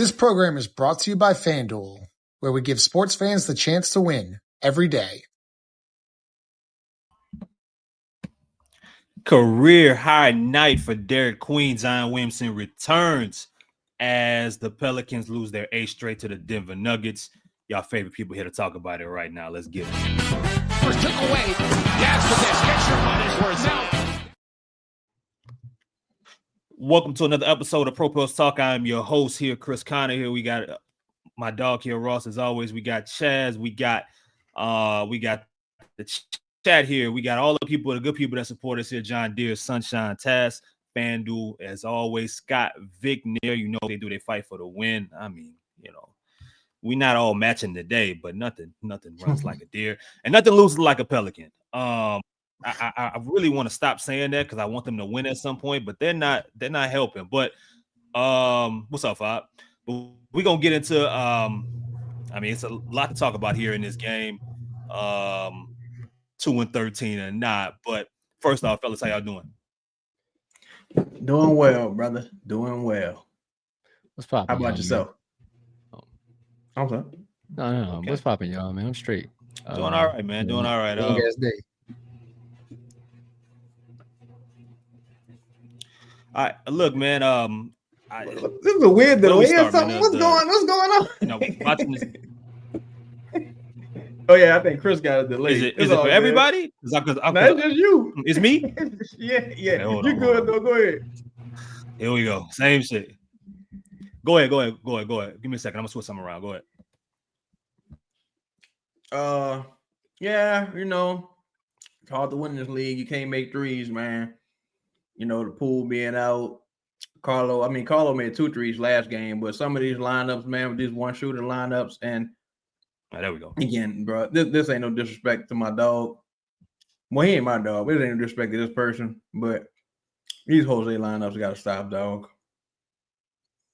This program is brought to you by FanDuel, where we give sports fans the chance to win every day. Career high night for Derik Queen. Zion Williamson returns as the Pelicans lose their 8th straight to the Denver Nuggets. Y'all favorite people here to talk about it right now. Let's get it. First took away. Dance with this. Get your money's worth now. Welcome to another episode of Pro Post Talk. I am your host here, Chris Connor. Here we got my dog here, Ross. As always, we got Chaz. We got the chat here. We got all the people, the good people that support us here. John Deere, Sunshine, Taz, FanDuel. As always, Scott Vicknair. You know they do. They fight for the win. I mean, you know, we not all matching today, but nothing runs like a deer, and nothing loses like a Pelican. I really want to stop saying that because I want them to win at some point, but they're not helping. But what's up, Fob? But we're gonna get into I mean, it's a lot to talk about here in this game. 2-13 or not. But first off, fellas, how y'all doing? Doing well, brother. Doing well. What's popping? How about yourself? I'm sorry. No. Okay. What's popping, y'all, man? I'm straight. Doing all right, man. Doing all right. Long ass day. All right, look, man. This is a weird delay or something. Man, What's going on? You know, watching this. Oh yeah, I think Chris got a delay. Is it for everybody? That's just you. It's me. Yeah. Hey, You good though? Go ahead. Here we go. Same shit. Go ahead. Give me a second. I'm gonna switch something around. Go ahead. Yeah, you know, it's hard to win this league. You can't make threes, man. You know, the pool being out. Carlo made 2 threes last game, but some of these lineups, man, with these one shooter lineups, and there we go. Again, bro, this ain't no disrespect to my dog. Well, he ain't my dog. It ain't no disrespect to this person, but these Jose lineups got to stop, dog.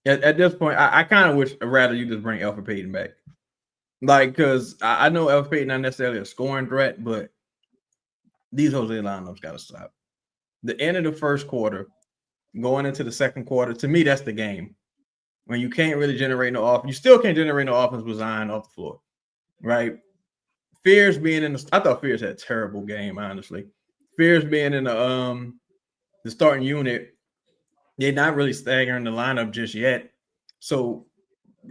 At this point, I kind of wish rather you just bring Elfrid Payton back. Like, because I know Elfrid Payton not necessarily a scoring threat, but these Jose lineups got to stop. The end of the first quarter, going into the second quarter, to me, that's the game. When you can't really generate no offense. You still can't generate no offense with Zion off the floor, right? Fears being in I thought Fears had a terrible game, honestly. Fears being in the starting unit, they're not really staggering the lineup just yet. So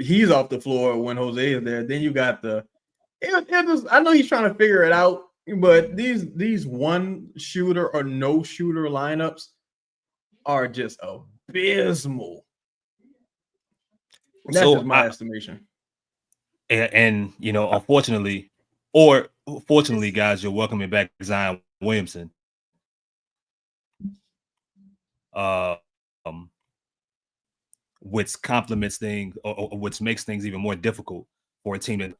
he's off the floor when Jose is there. Then you got I know he's trying to figure it out, but these one shooter or no shooter lineups are just abysmal. That's just my estimation. And you know, unfortunately, or fortunately, guys, you're welcoming back Zion Williamson. Which complements things, or which makes things even more difficult for a team that.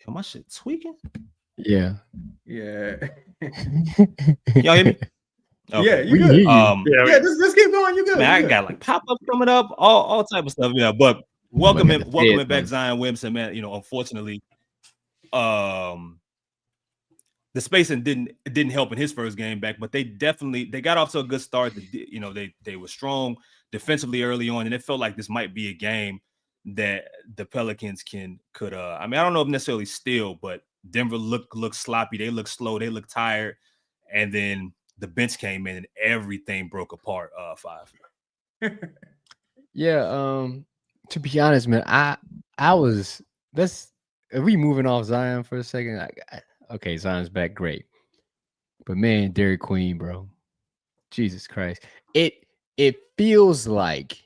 Am my shit tweaking? Yeah. Y'all hear me? Okay. Yeah, you good. Just keep going. You good. Man, I got like pop-ups coming up, all type of stuff. Yeah, but welcoming back Zion Williamson, man. You know, unfortunately, the spacing didn't help in his first game back, but they got off to a good start. You know, they were strong defensively early on, and it felt like this might be a game that the Pelicans could. I mean, I don't know if necessarily steal, but Denver looked sloppy. They looked slow. They looked tired, and then the bench came in and everything broke apart. 5. Yeah. To be honest, man, I was. Are we moving off Zion for a second? Okay, Zion's back, great. But man, Derik Queen, bro, Jesus Christ, it feels like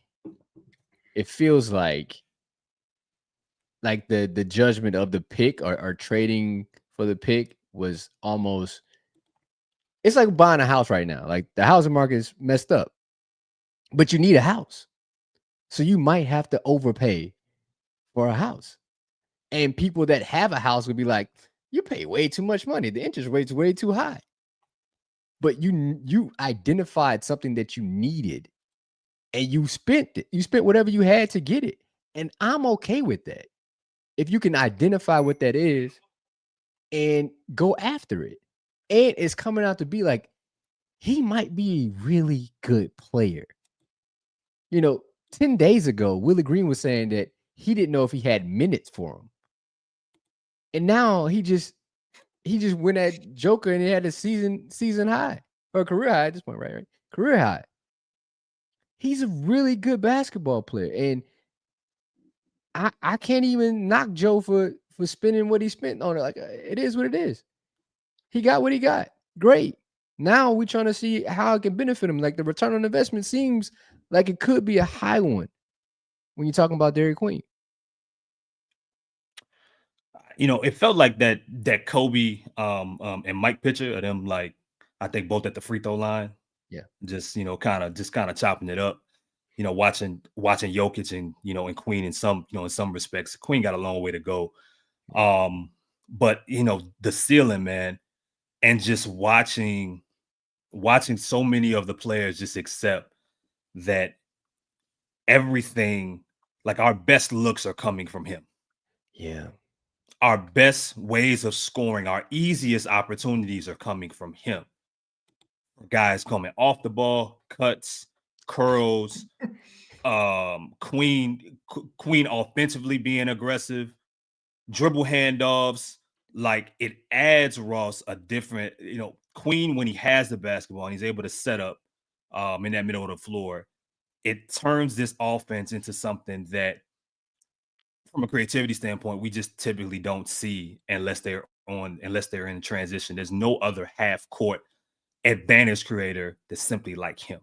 the judgment of the pick or trading for the pick was almost. It's like buying a house right now. Like the housing market is messed up, but you need a house. So you might have to overpay for a house. And people that have a house would be like, you pay way too much money. The interest rate's way too high. But you identified something that you needed and you spent it. You spent whatever you had to get it. And I'm okay with that. If you can identify what that is and go after it. And it's coming out to be like, he might be a really good player. You know, 10 days ago, Willie Green was saying that he didn't know if he had minutes for him. And now he just went at Joker and he had a season high or career high at this point, right? Career high. He's a really good basketball player. And I can't even knock Joe for spending what he spent on it. Like, it is what it is. He got what he got. Great. Now we're trying to see how it can benefit him. Like, the return on investment seems like it could be a high one when you're talking about Derik Queen. It felt like that Kobe and Mike picture of them, like, I think both at the free throw line. Yeah. Just kind of chopping it up. Watching Jokic and Queen in some respects. Queen got a long way to go. But the ceiling, man, and just watching so many of the players just accept that everything, like, our best looks are coming from him. Yeah. Our best ways of scoring, our easiest opportunities are coming from him. Guys coming off the ball, cuts, curls, Queen offensively being aggressive, dribble handoffs. Like, it adds Ross a different, Queen, when he has the basketball and he's able to set up in that middle of the floor, it turns this offense into something that, from a creativity standpoint, we just typically don't see unless they're in transition. There's no other half court advantage creator that's simply like him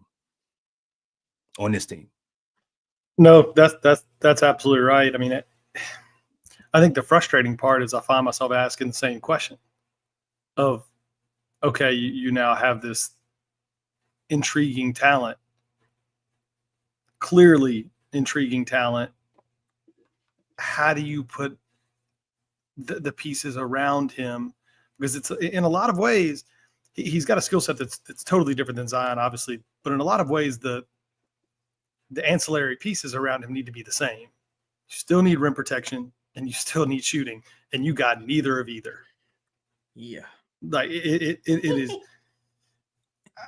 on this team. No, that's absolutely right. I mean, I think the frustrating part is I find myself asking the same question of, okay, you now have this intriguing talent, clearly intriguing talent. How do you put the pieces around him? Because it's, in a lot of ways, he's got a skill set that's totally different than Zion, obviously. But in a lot of ways, the ancillary pieces around him need to be the same. You still need rim protection, and you still need shooting, and you got neither of either. Yeah. Like, it is.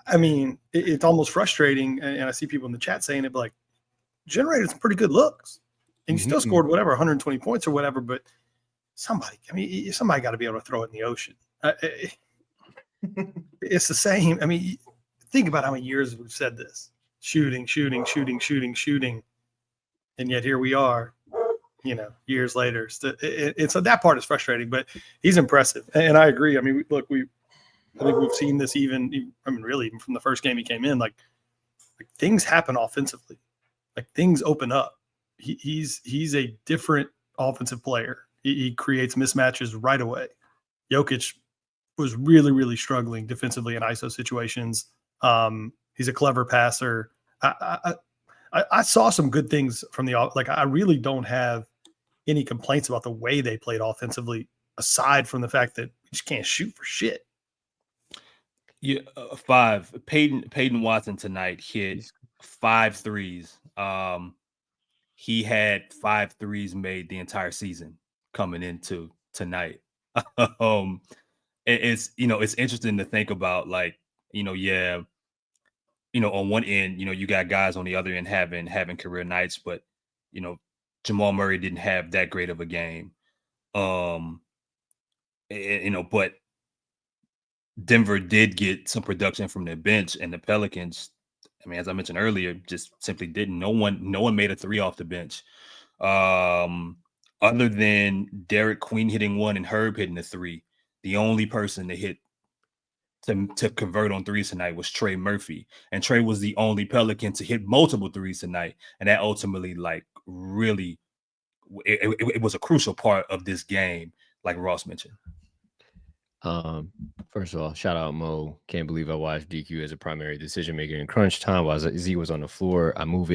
I mean, it's almost frustrating, and I see people in the chat saying it, but, like, generated some pretty good looks. And you still scored 120 points or whatever, but somebody got to be able to throw it in the ocean. It's the same. I mean, think about how many years we've said this. Shooting. And yet here we are, years later. So that part is frustrating, but he's impressive. And I agree. I mean, look, I think we've seen this even from the first game he came in, like things happen offensively. Like, things open up. He's a different offensive player. He creates mismatches right away. Jokic was really, really struggling defensively in ISO situations. He's a clever passer. I saw some good things from I really don't have any complaints about the way they played offensively, aside from the fact that we just can't shoot for shit. Yeah, 5. Peyton Watson tonight hit 5 threes. He had 5 threes made the entire season coming into tonight. It's interesting to think about, like, on one end, you got guys on the other end having career nights, but Jamal Murray didn't have that great of a game. But Denver did get some production from their bench, and the Pelicans, I mean, as I mentioned earlier, just simply didn't. No one made a 3 off the bench. Other than Derik Queen hitting 1 and Herb hitting a 3, the only person that hit to convert on 3s tonight was Trey Murphy. And Trey was the only Pelican to hit multiple 3s tonight. And that ultimately, like, really, it was a crucial part of this game, like Ross mentioned. First of all, shout out Mo. Can't believe I watched DQ as a primary decision maker in crunch time while Z was on the floor. I love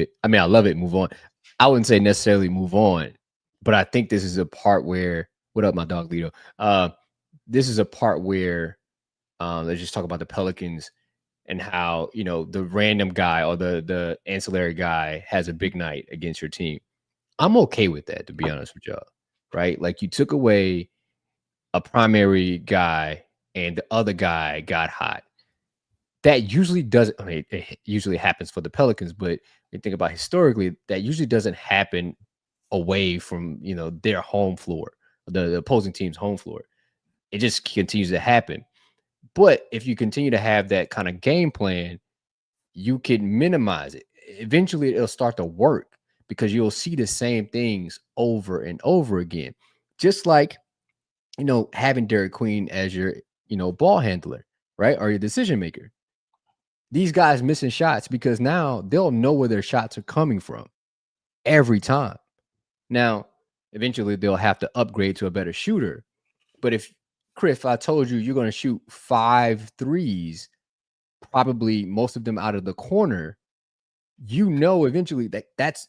it. Move on. I wouldn't say necessarily move on, but I think this is a part where, what up, my dog Lito? This is a part where let's just talk about the Pelicans and how, the random guy or the ancillary guy has a big night against your team. I'm okay with that, to be honest with y'all, right? Like, you took away a primary guy and the other guy got hot. that usually doesn't. I mean, it usually happens for the Pelicans, but you think about historically, that usually doesn't happen away from their home floor, the opposing team's home floor. It just continues to happen. But if you continue to have that kind of game plan, you can minimize it. Eventually, it'll start to work because you'll see the same things over and over again. Just like, having Derik Queen as your, ball handler, right? Or your decision maker. These guys missing shots because now they'll know where their shots are coming from every time. Now, eventually they'll have to upgrade to a better shooter. But if I told you you're going to shoot 5 threes, probably most of them out of the corner, eventually that's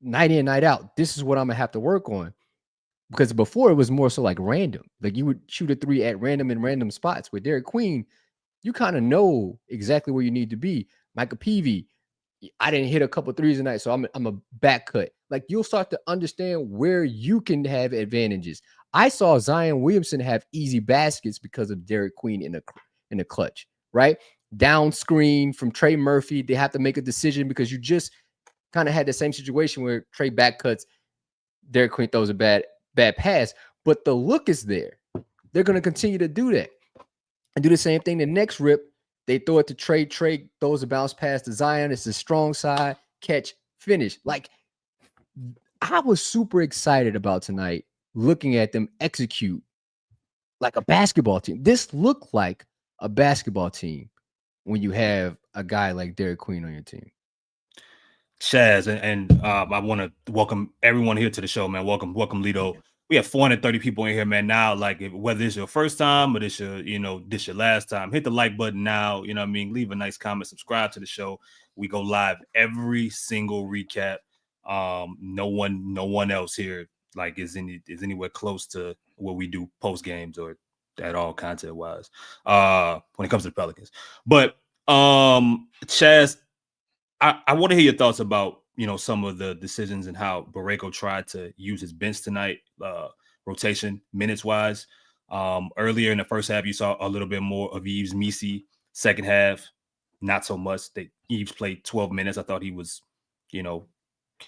night in, night out. This is what I'm going to have to work on. Because before it was more so like random. Like you would shoot a 3 at random in random spots. With Derik Queen, you kind of know exactly where you need to be. Micah Peavy, I didn't hit a couple threes tonight, so I'm a back cut. Like you'll start to understand where you can have advantages. I saw Zion Williamson have easy baskets because of Derik Queen in the clutch, right? Down screen from Trey Murphy. They have to make a decision because you just kind of had the same situation where Trey back cuts, Derik Queen throws a bad pass, but the look is there. They're going to continue to do that and do the same thing. The next rip, they throw it to Trey. Trey throws a bounce pass to Zion. It's the strong side, catch, finish. Like, I was super excited about tonight looking at them execute like a basketball team. This looked like a basketball team when you have a guy like Derik Queen on your team. Chaz, and I want to welcome everyone here to the show, man. Welcome, Lito. We have 430 people in here, man. Now, like, whether it's your first time or this your last time, hit the like button now. You know what I mean? Leave a nice comment, subscribe to the show. We go live every single recap. No one else here like is anywhere close to what we do post games or at all content wise. When it comes to the Pelicans, but Chaz, I want to hear your thoughts about some of the decisions and how Borrego tried to use his bench tonight, rotation minutes wise. Earlier in the first half, you saw a little bit more of Yves Missi. Second half, not so much. Yves played 12 minutes. I thought he was,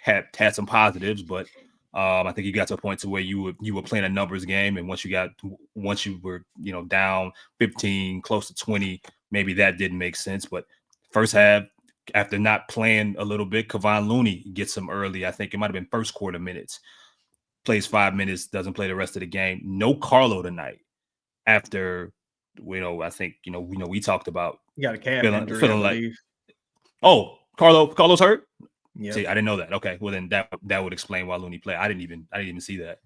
had some positives, but I think you got to a point to where you were playing a numbers game, and once you were down 15, close to 20, maybe that didn't make sense. But first half, after not playing a little bit, Kevon Looney gets some early. I think it might have been first quarter minutes. Plays 5 minutes, doesn't play the rest of the game. No Carlo tonight. After I think we talked about. You got a calf injury, feeling like. Oh, Carlo's hurt. Yeah. See, I didn't know that. Okay, well then that would explain why Looney played. I didn't even see that.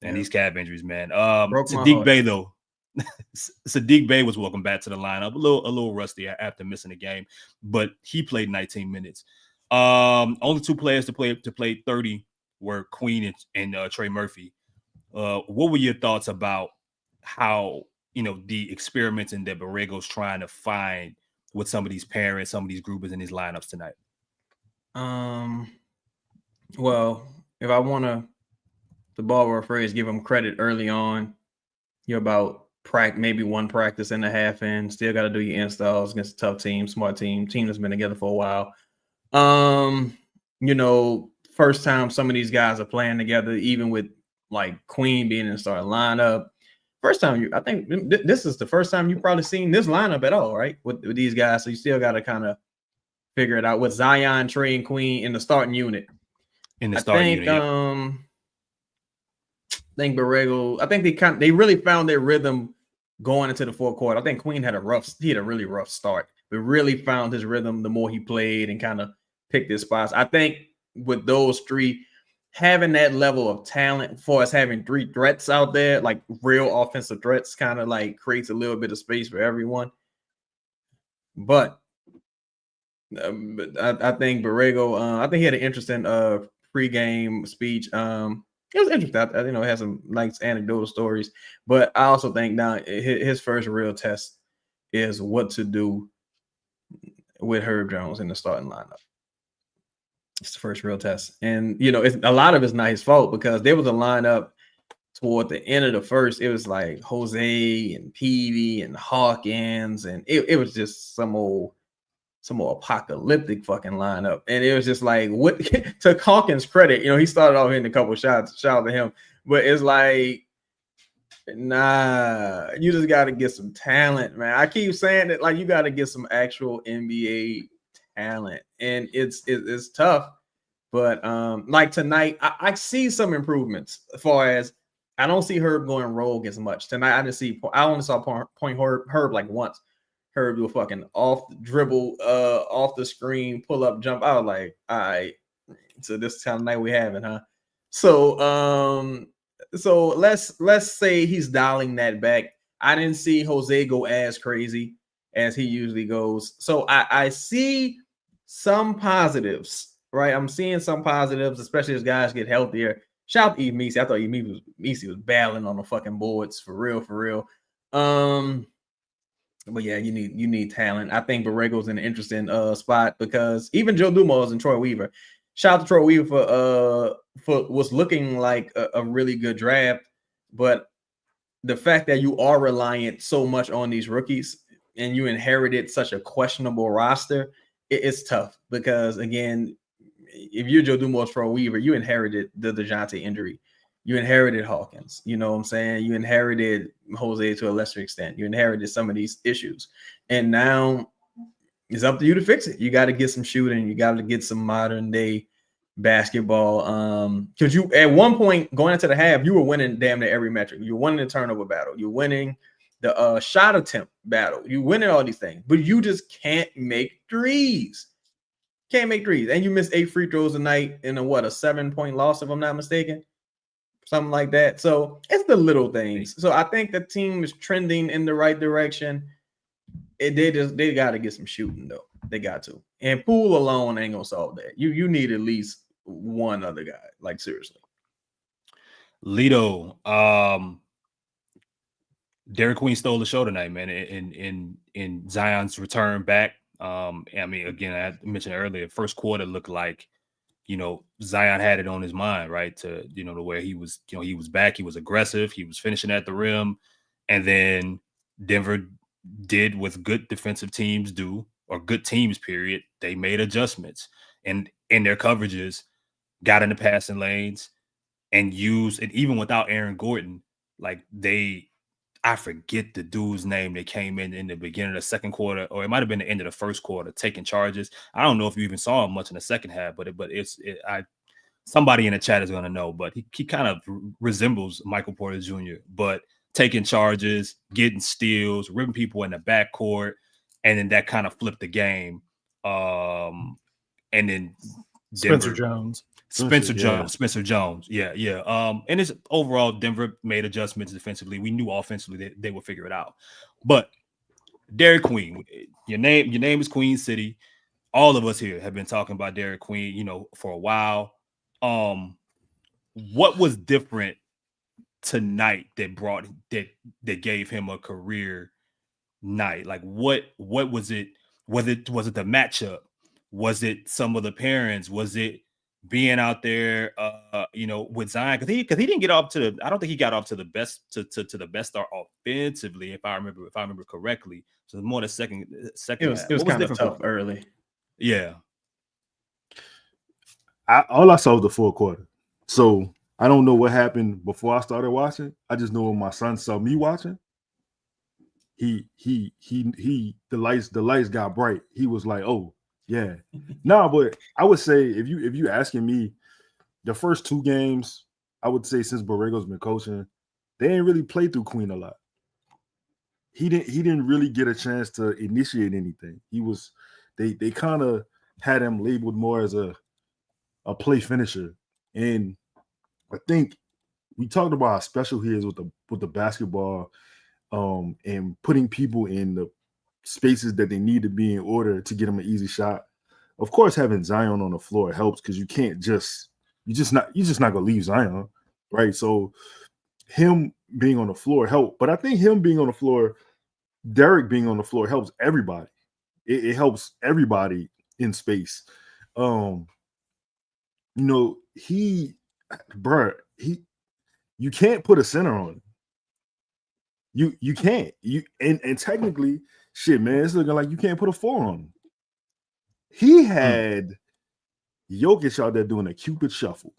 And these calf injuries, man. Sadiq Bey though. Sadiq Bey was welcome back to the lineup. A little rusty after missing a game, but he played 19 minutes. Only 2 players to play 30 were Queen and Trey Murphy. What were your thoughts about how the experimenting that Borrego's trying to find with some of these parents, some of these groupers in these lineups tonight? Well, if I want to borrow a phrase, give them credit early on. You're about maybe 1 practice and a half in. Still got to do your installs against a tough team, smart team that's been together for a while. First time some of these guys are playing together, even with like Queen being in the starting lineup. First time I think this is the first time you've probably seen this lineup at all, right? With these guys, so you still got to kind of figure it out with Zion, Trey, and Queen in the starting unit. I think Borrego. They really found their rhythm going into the fourth quarter. I think Queen had a really rough start, but really found his rhythm the more he played and kind of picked his spots. I think with those 3, having that level of talent for us, having 3 threats out there, like real offensive threats, kind of like creates a little bit of space for everyone. But I think Borrego. I think he had an interesting pregame speech. It was interesting. It has some nice anecdotal stories, but I also think now his first real test is what to do with Herb Jones in the starting lineup. It's the first real test, and it's a lot of it's not his fault because there was a lineup toward the end of the first, it was like Jose and Peavy and Hawkins, and it was just some old apocalyptic fucking lineup. And it was just like, what to Hawkins' credit, he started off hitting a couple shots, shout out to him, but it's like, nah, you just got to get some talent, man. I keep saying that, like, you got to get some actual NBA talent, and it's tough. But like tonight, I see some improvements as far as I don't see Herb going rogue as much tonight. I only saw point Herb like once. Herb do a fucking off the dribble, off the screen, pull up, jump. I was like, all right, so this is kind of night we having, huh? So so let's say he's dialing that back. I didn't see Jose go as crazy as he usually goes. So I see some positives. Right, I'm seeing some positives, especially as guys get healthier. Shout out to Meese. I thought Meese was battling on the fucking boards for real. But yeah, you need talent. I think Borrego's in an interesting spot because even Joe Dumars and Troy Weaver. Shout out to Troy Weaver for what's looking like a really good draft, but the fact that you are reliant so much on these rookies and you inherited such a questionable roster, it's tough because again, if you're Joe Dumars, Troy Weaver, you inherited the DeJounte injury. You inherited Hawkins. You know what I'm saying? You inherited Jose to a lesser extent. You inherited some of these issues. And now it's up to you to fix it. You got to get some shooting. You got to get some modern day basketball. Because you, at one point going into the half, you were winning damn near every metric. You're winning the turnover battle. You're winning the shot attempt battle. You're winning all these things. But you just can't make threes. Can't make threes. And you missed 8 free throws a night in a 7-point loss, if I'm not mistaken. Something like that. So it's the little things. So I think the team is trending in the right direction. They got to get some shooting, though. They got to. And Poole alone ain't going to solve that. You need at least one other guy. Like, seriously. Lito, Derik Queen stole the show tonight, man, in Zion's return back. I mean, again, I mentioned earlier, first quarter looked like, Zion had it on his mind, right? To, to where he was, he was back, he was aggressive, he was finishing at the rim. And then Denver did what good defensive teams do, or good teams, period. They made adjustments and in their coverages, got in the passing lanes and used, and even without Aaron Gordon, like I forget the dude's name that came in the beginning of the second quarter, or it might have been the end of the first quarter, taking charges. I don't know if you even saw him much in the second half, but somebody in the chat is going to know, but he kind of resembles Michael Porter Jr., but taking charges, getting steals, ripping people in the backcourt, and then that kind of flipped the game. And then Spencer Jones. Yeah. And it's overall, Denver made adjustments defensively. We knew offensively that they would figure it out. But Derik Queen, your name is Queen City. All of us here have been talking about Derik Queen, for a while. What was different tonight that gave him a career night? Like what was it? Was it the matchup? Was it some of the parents? Was it being out there, with Zion? Because he didn't get up to I don't think he got up to the best to the best start offensively, if I remember correctly. So more the second. It was kind of tough early. Yeah. All I saw was the fourth quarter. So I don't know what happened before I started watching. I just know when my son saw me watching, the lights got bright. He was like, "Oh, yeah." No, but I would say if you asking me, the first 2 games, I would say since Borrego's been coaching, they ain't really played through Queen a lot. He didn't really get a chance to initiate anything. They kind of had him labeled more as a play finisher. And I think we talked about how special he is with the basketball, and putting people in the spaces that they need to be in order to get them an easy shot. Of course, having Zion on the floor helps because you're just not gonna leave Zion, right? So him being on the floor helped, but I think him being on the floor, Derik being on the floor helps everybody. It helps everybody in space. You can't put a center on it. You can't. And technically, shit, man, it's looking like you can't put a 4 on him. He had Jokic out there doing a Cupid shuffle.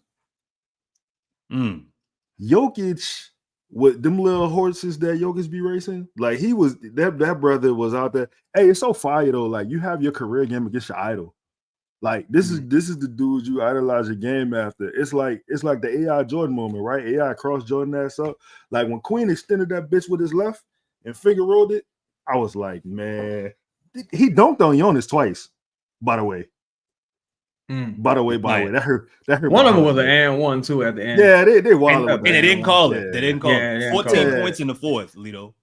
Jokic, with them little horses that Jokic be racing, like he was that brother was out there. Hey, it's so fire though. Like you have your career game against your idol. Like this is the dude you idolize your game after. It's like the AI Jordan moment, right? AI crossed Jordan ass up. Like when Queen extended that bitch with his left and finger rolled it, I was like, man, he dunked on Jonas twice. By the way, that hurt. One of them was an and one too at the end. Yeah, they wild, and they didn't call it. They didn't call it. 14 points in the fourth, Lito.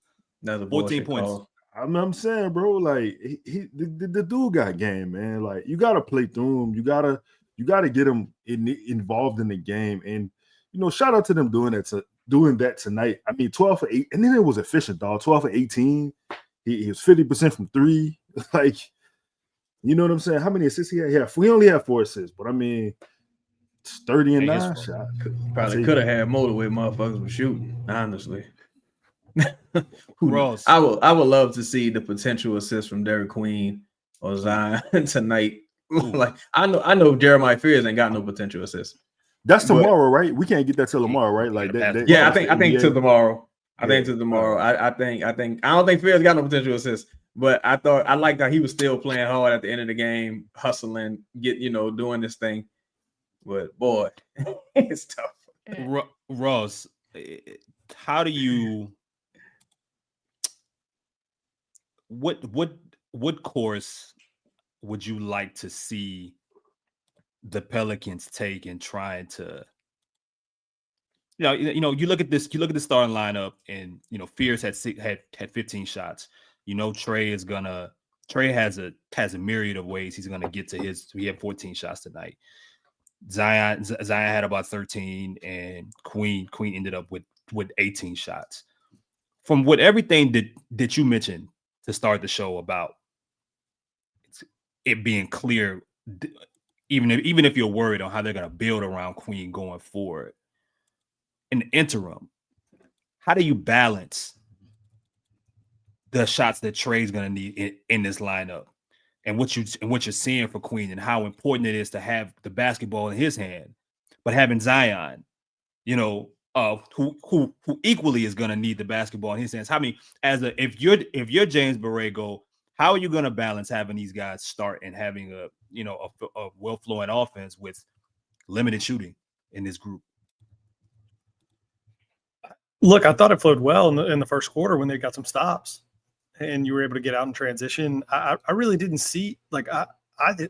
14 points. Call. I'm saying, bro, like the dude got game, man. Like you gotta play through him. You gotta get him involved in the game. And shout out to them doing that tonight. I mean, 12 for 8, and then it was efficient, dog. 12 for 18. He was 50% from 3. Like, you know what I'm saying? How many assists he had? Yeah, we only have 4 assists, but I mean, it's 30 and 9 shot. Probably could have had more the way motherfuckers were shooting, honestly. Ross. I would love to see the potential assist from Derik Queen or Zion tonight. Like I know Jeremiah Fears ain't got no potential assist. That's tomorrow, right? We can't get that till tomorrow, right? Like that. Yeah, I think till tomorrow. I think till tomorrow. I don't think Fears got no potential assist, but I liked how he was still playing hard at the end of the game, hustling, doing this thing. But boy, it's tough. Ross, how do you? What course would you like to see the Pelicans take in trying to, you look at this, you look at the starting lineup, and Fears had 15 shots. Trey has a myriad of ways he's gonna get to he had 14 shots tonight. Zion had about 13, and Queen ended up with 18 shots. From everything that you mentioned to start the show about it being clear, even if you're worried on how they're going to build around Queen going forward, in the interim, how do you balance the shots that Trey's going to need in this lineup, and what you're seeing for Queen, and how important it is to have the basketball in his hand, but having Zion, who equally is going to need the basketball in his hands. If you're James Borrego, how are you going to balance having these guys start and having a well-flowing offense with limited shooting in this group? Look, I thought it flowed well in the first quarter when they got some stops and you were able to get out in transition. I really didn't see, I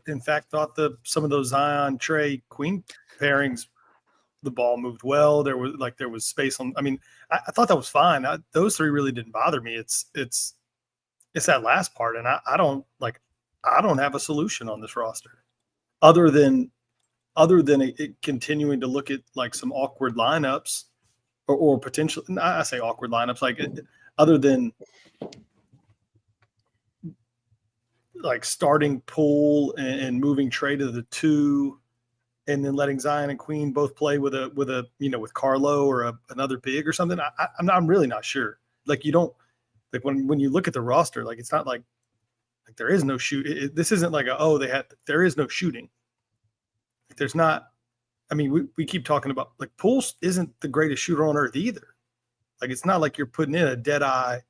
in fact thought some of those Zion, Trey, Queen pairings, the ball moved well. There was space on. I mean, I thought that was fine. Those three really didn't bother me. It's that last part, and I don't have a solution on this roster, other than it continuing to look at some awkward lineups, or potentially. I say awkward lineups, other than starting Poole and moving Trey to the 2. And then letting Zion and Queen both play with Carlo or another big or something. I'm really not sure. You don't when you look at the roster, it's not like there is no shoot. This isn't there is no shooting. There's not. I mean, we keep talking about Poole isn't the greatest shooter on earth either. It's not like you're putting in a dead eye,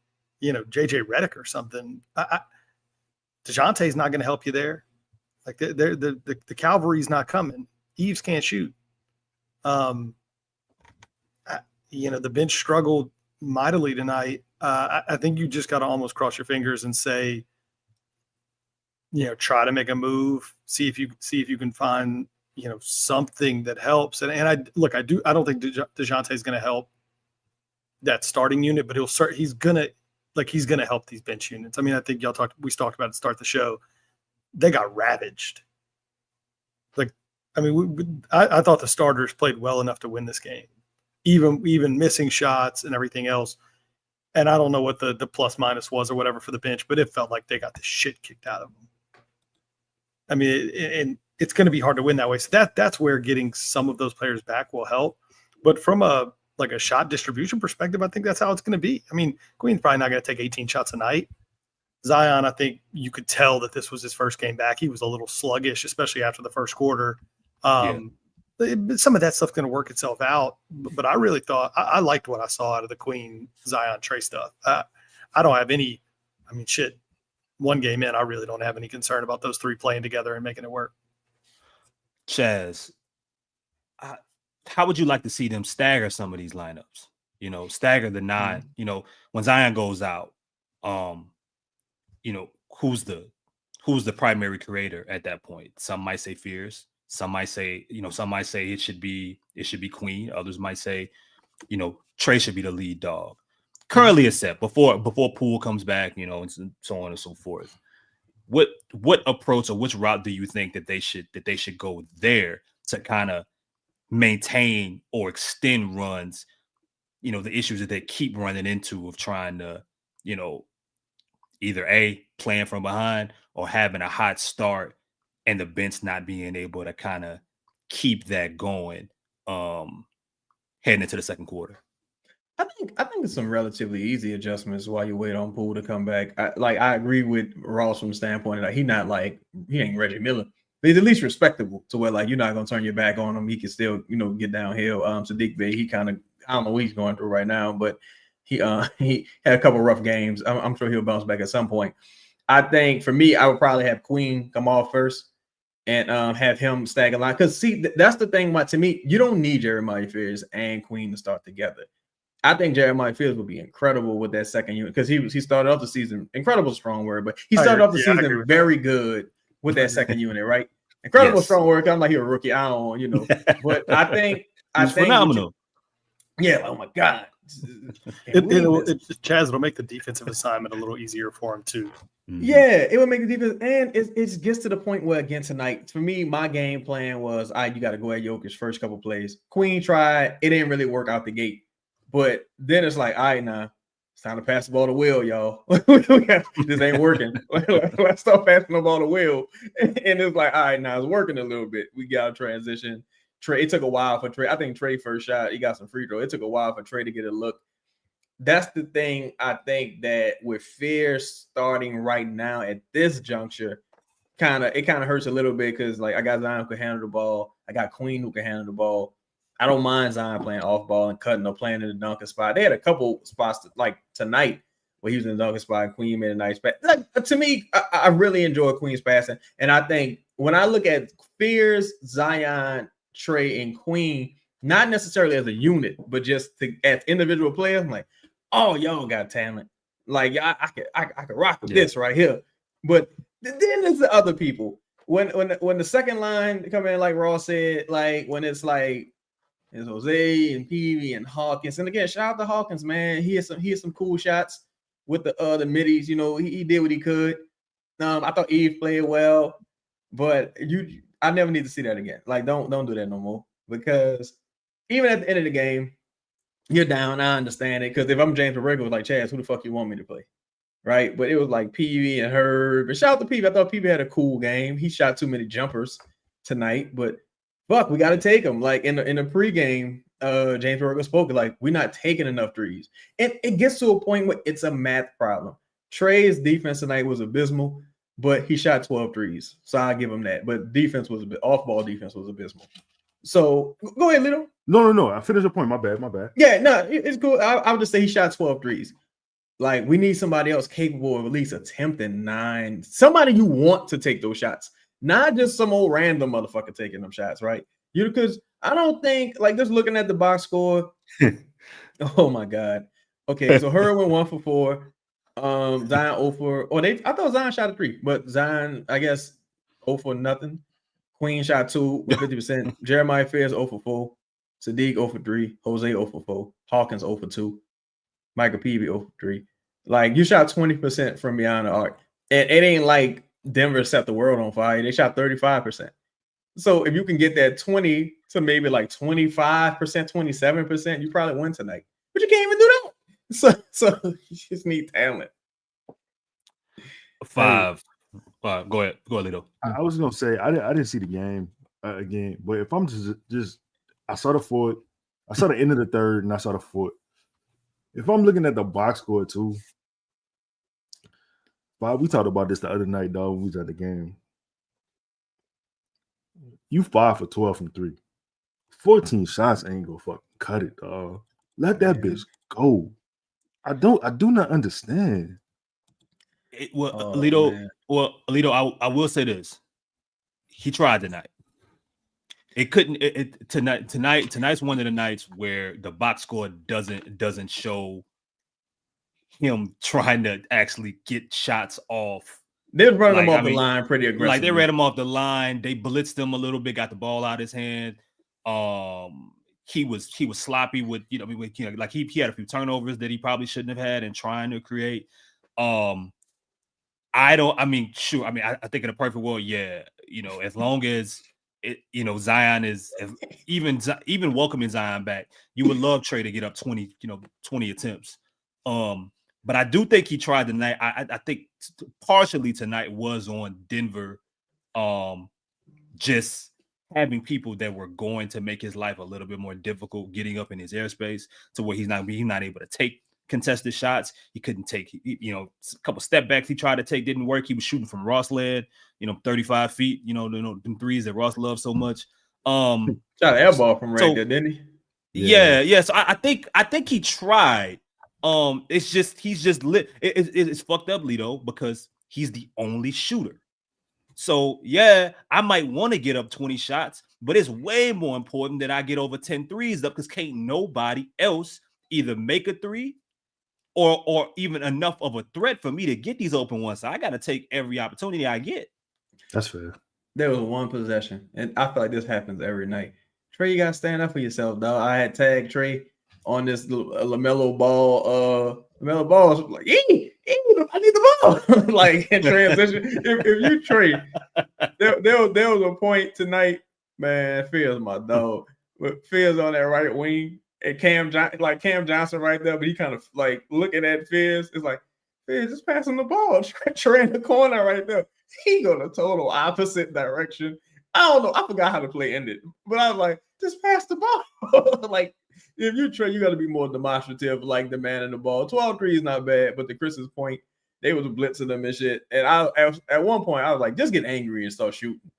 JJ Redick or something. DeJounte's not going to help you there. The cavalry's not coming. Eves can't shoot. The bench struggled mightily tonight. I think you just got to almost cross your fingers and say, try to make a move, see if you can find, something that helps. And I don't think DeJounte is going to help that starting unit, but he's going to help these bench units. I mean, I think we talked about it to start the show. They got ravaged. I thought the starters played well enough to win this game, even missing shots and everything else. And I don't know what the plus minus was or whatever for the bench, but it felt like they got the shit kicked out of them. I mean, and it's going to be hard to win that way. So that's where getting some of those players back will help. But from a like a shot distribution perspective, I think that's how it's going to be. I mean, Queen's probably not going to take 18 shots a night. Zion, I think you could tell that this was his first game back. He was a little sluggish, especially after the first quarter. Some of that stuff's going to work itself out. But I really thought I liked what I saw out of the Queen, Zion, Trey stuff. I don't have any – I mean, shit, one game in, I really don't have any concern about those three playing together and making it work. Chaz, how would you like to see them stagger some of these lineups? You know, stagger the 9. You know, when Zion goes out, you know, who's the primary creator at that point? Some might say Fears. Some might say, it should be Queen. Others might say, you know, Trey should be the lead dog. Currently it's set before Poole comes back, you know, and so on and so forth. What approach or which route do you think that they should go there to kind of maintain or extend runs, you know, the issues that they keep running into of trying to, you know, either A, playing from behind or having a hot start and the bench not being able to kind of keep that going heading into the second quarter? I think it's some relatively easy adjustments while you wait on Poole to come back. I agree with Ross from the standpoint that he ain't Reggie Miller. But he's at least respectable to where, like, you're not going to turn your back on him. He can still, you know, get downhill. Sadiq Bey, he kind of, I don't know what he's going through right now, but he had a couple of rough games. I'm sure he'll bounce back at some point. I think for me, I would probably have Queen come off first and have him stagger line. Because, see, that's the thing. To me, you don't need Jeremiah Fears and Queen to start together. I think Jeremiah Fears would be incredible with that second unit because he started off the season, incredible strong word, but he started off the season very good with that second unit, right? Incredible strong word. I'm like, he's a rookie. I don't, you know, but I think phenomenal. Oh my God. Chaz, it'll make the defensive assignment a little easier for him too. Yeah, it would make the defense, and it gets to the point where, again, tonight, for me, my game plan was, you got to go at Jokic first couple plays. Queen tried, it didn't really work out the gate, but then it's like, all right, now it's time to pass the ball to Will, y'all. This ain't working. Let's start passing the ball to Will, and it's like, all right, now it's working a little bit. We got a transition. Trey, it took a while for Trey. I think Trey first shot, he got some free throw. It took a while for Trey to get a look. That's the thing. I think that with Fears starting right now at this juncture, it kind of hurts a little bit because, like, I got Zion who can handle the ball. I got Queen who can handle the ball. I don't mind Zion playing off ball and cutting or playing in the dunker spot. They had a couple spots like tonight where he was in the dunker spot and Queen made a nice pass. To me, I really enjoy Queen's passing. And I think when I look at Fears, Zion, Trey, and Queen, not necessarily as a unit, but just as individual players, I'm like, oh, y'all got talent. Like, I could rock with this right here. But then there's the other people. When the second line come in, like Ross said, like when it's like it's Jose and Peavy and Hawkins. And again, shout out to Hawkins, man. He had some cool shots with the middies. You know, he did what he could. I thought Eve played well, but I never need to see that again. Like, don't do that no more, because even at the end of the game, you're down. I understand it, because if I'm James Borrego, like, Chaz, who the fuck you want me to play, right? But it was like Peavy and Herb. And shout out to Peavy. I thought Peavy had a cool game. He shot too many jumpers tonight, but fuck, we got to take him. Like in the pregame, James Borrego spoke like, we're not taking enough threes, and it gets to a point where it's a math problem. Trey's defense tonight was abysmal, but he shot 12 threes, so I give him that. But defense was off-ball defense was abysmal. So go ahead, Lito. No. I finished the point. My bad. Yeah, no, it's cool. I would just say he shot 12 threes. Like, we need somebody else capable of at least attempting 9. Somebody you want to take those shots, not just some old random motherfucker taking them shots, right? Because I don't think, like, just looking at the box score. Oh my God. Okay, so Herb went 1 for 4. Zion 0 for. I thought Zion shot a 3, but Zion, I guess, 0 for nothing. Queen shot 2 with 50%. Jeremiah Fears 0 for 4. Sadiq 0 for 3. Jose 0 for 4. Hawkins 0 for 2. Micah Peavy 0 for 3. Like, you shot 20% from beyond the arc. And it ain't like Denver set the world on fire. They shot 35%. So if you can get that 20 to maybe like 25%, 27%, you probably win tonight. But you can't even do that. So you just need talent. 5. Go ahead, Lito. I was gonna say I didn't see the game again, but if I'm just I saw the fourth, I saw the end of the third and I saw the fourth. If I'm looking at the box score too, Bob, we talked about this the other night, dog, when we was at the game. You 5 for 12 from 3. 14 shots ain't gonna fucking cut it, dog. Let that bitch go. I do not understand. Alito, I will say this. He tried tonight. It couldn't tonight's one of the nights where the box score doesn't show him trying to actually get shots off. They was running him off the line pretty aggressively. Like they ran him off the line. They blitzed him a little bit, got the ball out of his hand. He was sloppy with like he had a few turnovers that he probably shouldn't have had and trying to create. I think in a perfect world, yeah, as long as Zion is even welcoming Zion back, you would love Trey to get up 20 attempts. But I do think he tried tonight. I think partially tonight was on Denver, just having people that were going to make his life a little bit more difficult, getting up in his airspace to where he's not able to take contested shots. He couldn't take, a couple step backs he tried to take, didn't work. He was shooting from Ross led, 35 feet, them threes that Ross loves so much. Shot an air ball from right there, didn't he? Yeah. So I think he tried. It's just he's just lit. It's fucked up, Lito, because he's the only shooter. So yeah, I might want to get up 20 shots, but it's way more important that I get over 10 threes up because can't nobody else either make a three or even enough of a threat for me to get these open ones. So I got to take every opportunity I get. That's fair. There was one possession, and I feel like this happens every night. Trey, you got to stand up for yourself, dog. I had tagged Trey on this LaMelo Ball. LaMelo Ball was like, I need the ball. Like in transition. if you Trey, there was a point tonight, man. Phil's my dog. But Phil's on that right wing, and Cam Johnson right there, but he kind of like looking at Fizz. It's like, Fizz, just pass him the ball. Trey in the corner right there. He go the total opposite direction. I don't know. I forgot how the play ended, but I was like, just pass the ball. Like, if you Trey, you got to be more demonstrative, like the man in the ball. 12-3 is not bad, but to Chris's point, they was blitzing them and shit. And at one point, I was like, just get angry and start shooting.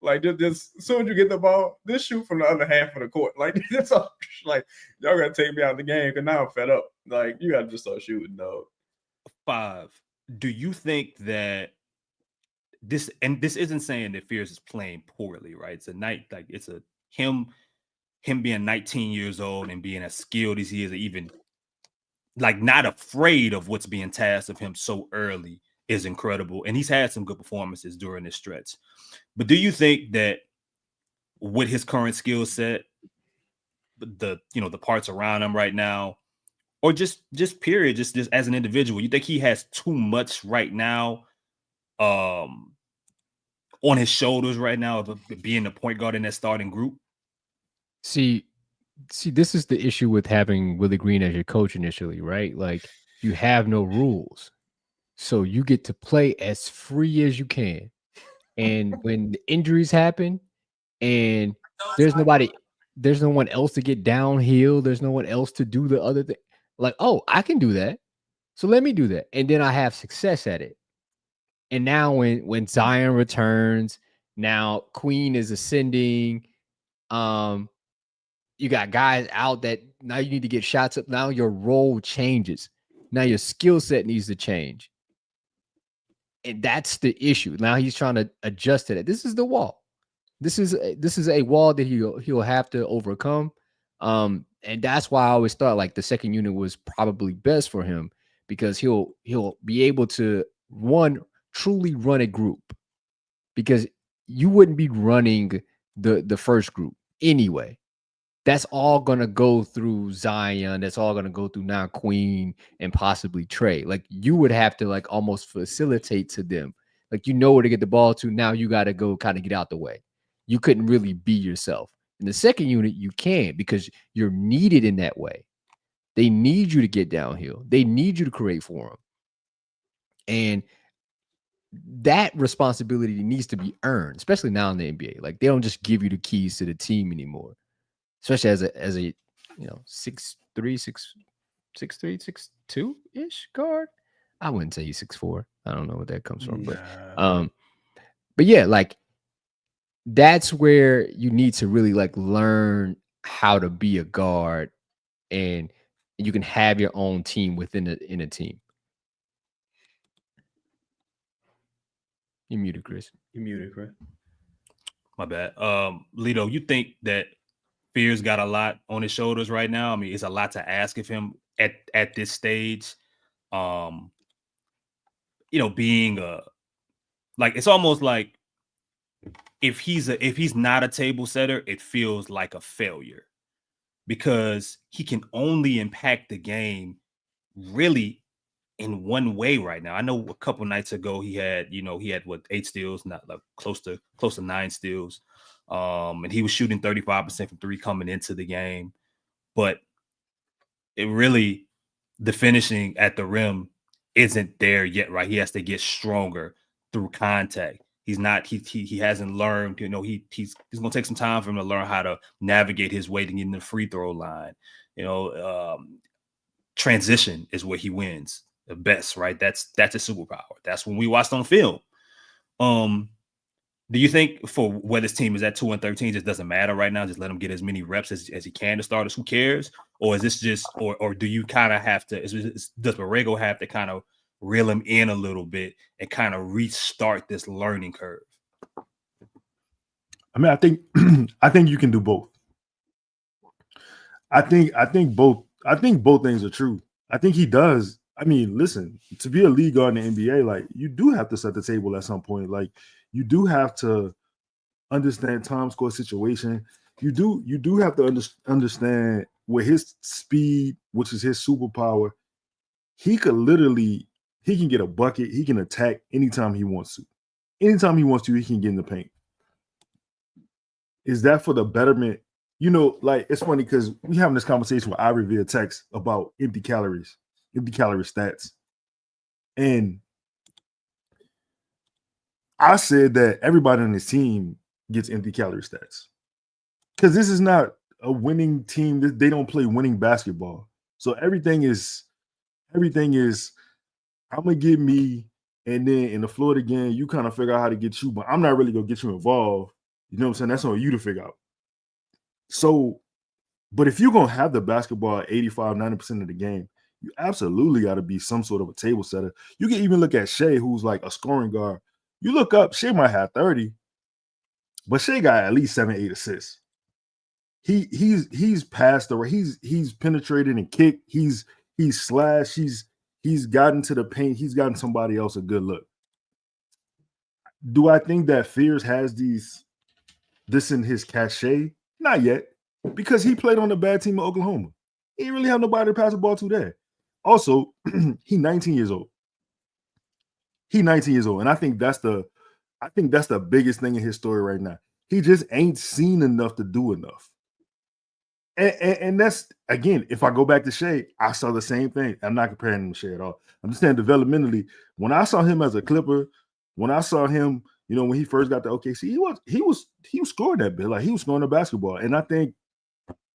Like, just as soon as you get the ball, just shoot from the other half of the court. Like, that's all, like, y'all got to take me out of the game because now I'm fed up. Like, you got to just start shooting, dog. 5. Do you think that this isn't saying that Fierce is playing poorly, right? It's a night, like, it's a him being 19 years old and being as skilled as he is, even like not afraid of what's being tasked of him so early is incredible. And he's had some good performances during this stretch. But do you think that with his current skill set, the parts around him right now, or just period, just as an individual, you think he has too much right now on his shoulders right now of being the point guard in that starting group? See, this is the issue with having Willie Green as your coach initially, right? Like, you have no rules. So you get to play as free as you can. And when the injuries happen and there's no one else to get downhill, there's no one else to do the other thing. Like, oh, I can do that. So let me do that. And then I have success at it. And now when Zion returns, now Queen is ascending, you got guys out that now you need to get shots up. Now your role changes. Now your skill set needs to change. And that's the issue. Now he's trying to adjust to that. This is the wall. This is a wall that he'll have to overcome. And that's why I always thought like the second unit was probably best for him, because he'll be able to truly run a group, because you wouldn't be running the first group anyway. That's all going to go through Zion. That's all going to go through now Queen and possibly Trey. Like, you would have to like almost facilitate to them. Like, where to get the ball to. Now you got to go kind of get out the way. You couldn't really be yourself. In the second unit, you can, because you're needed in that way. They need you to get downhill. They need you to create for them. And that responsibility needs to be earned, especially now in the NBA. Like, they don't just give you the keys to the team anymore. Especially as a 6'3", 6'2" ish guard. I wouldn't say he's 6'4". I don't know what that comes from, but yeah, like that's where you need to really like learn how to be a guard, and you can have your own team within a team. You're muted, Chris. My bad. Lito, you think that Fears got a lot on his shoulders right now? I mean, it's a lot to ask of him at this stage. Being like, it's almost like if he's not a table setter, it feels like a failure because he can only impact the game really in one way right now. I know a couple nights ago he had 8 steals, not like close to 9 steals. And he was shooting 35% from 3 coming into the game. But it really, the finishing at the rim isn't there yet, right? He has to get stronger through contact. He's not, he hasn't learned, he's going to take some time for him to learn how to navigate his way to get in the free throw line. Transition is where he wins the best, right? That's a superpower. That's when we watched on film. Do you think for where this team is at 2-13, just doesn't matter right now? Just let him get as many reps as he can to starters. Who cares? Or is this just, or do you kind of have to? Does Borrego have to kind of reel him in a little bit and kind of restart this learning curve? I mean, I think you can do both. I think both things are true. I think he does. I mean, listen, to be a lead guard in the NBA, like you do have to set the table at some point. Like you do have to understand Tom's score situation. You do have to understand with his speed, which is his superpower, he can get a bucket. He can attack anytime he wants to. Anytime he wants to, he can get in the paint. Is that for the betterment? Like it's funny because we having this conversation with Ivory via text about empty calorie stats. And I said that everybody on this team gets empty calorie stats. Because this is not a winning team. They don't play winning basketball. So everything is, I'm gonna get me, and then in the Florida game, you kind of figure out how to get you, but I'm not really gonna get you involved. You know what I'm saying? That's on you to figure out. So, but if you're going to have the basketball at 85, 90% of the game, you absolutely got to be some sort of a table setter. You can even look at Shea, who's like a scoring guard. You look up, Shea might have 30, but Shea got at least 7, 8 assists. He's passed the he's penetrated and kicked. He's slashed. He's gotten to the paint. He's gotten somebody else a good look. Do I think that Fears has this in his cachet? Not yet, because he played on a bad team in Oklahoma. He didn't really have nobody to pass the ball to there. Also, he's 19 years old. And I think that's the biggest thing in his story right now. He just ain't seen enough to do enough. And that's, again, if I go back to Shea, I saw the same thing. I'm not comparing him to Shea at all. I'm just saying developmentally, when I saw him as a Clipper, when I saw him, when he first got to OKC, he was scoring that bit. Like he was scoring the basketball. And I think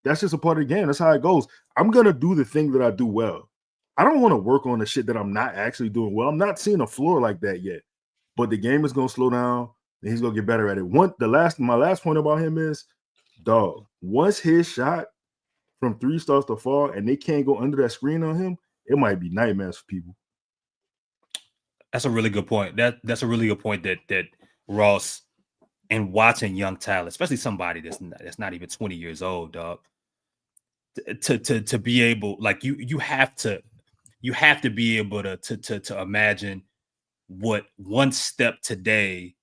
that's just a part of the game. That's how it goes. I'm going to do the thing that I do well. I don't want to work on the shit that I'm not actually doing well. I'm not seeing a floor like that yet. But the game is going to slow down and he's going to get better at it. My last point about him is, dog, once his shot from 3 starts to fall and they can't go under that screen on him, it might be nightmares for people. That's a really good point. That's a really good point that Ross, and watching young talent, especially somebody that's not even 20 years old, dog, to be able, like you have to be able to imagine what one step today,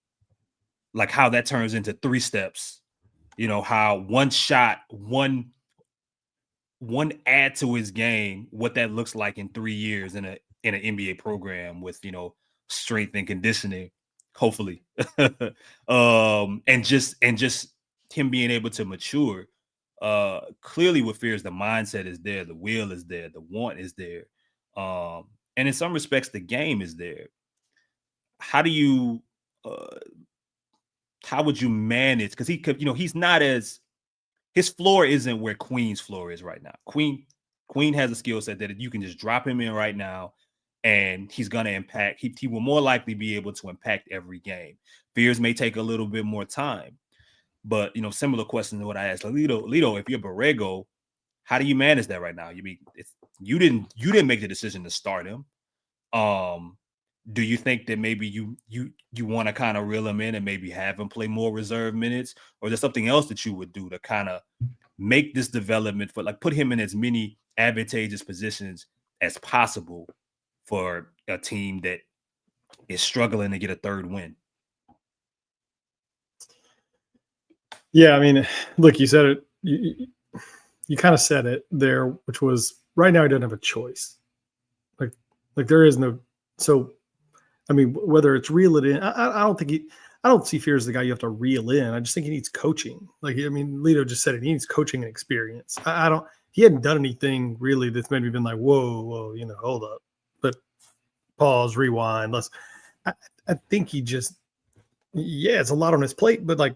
like how that turns into 3 steps, how one shot, one add to his game, what that looks like in 3 years in an NBA program with, strength and conditioning, hopefully. And just him being able to mature. Clearly with Fears, the mindset is there, the will is there, the want is there. And in some respects, the game is there. How would you manage? Because he could, he's not as his floor isn't where Queen's floor is right now. Queen has a skill set that you can just drop him in right now, and he's going to impact. He will more likely be able to impact every game. Fears may take a little bit more time, but similar question to what I asked Lito, if you're Borrego, how do you manage that right now? You didn't make the decision to start him. Do you think that maybe you want to kind of reel him in and maybe have him play more reserve minutes, or is there something else that you would do to kind of make this development for put him in as many advantageous positions as possible for a team that is struggling to get a third win? Yeah, I mean, look, you said it. You kind of said it there, which was right now he doesn't have a choice. Like there is no. So, I mean, whether it's reel it in, I don't see Fear as the guy you have to reel in. I just think he needs coaching. Like, I mean, Lito just said it. He needs coaching and experience. He hadn't done anything really that's maybe been like, whoa, hold up. But pause, rewind. I think he just, it's a lot on his plate, but like,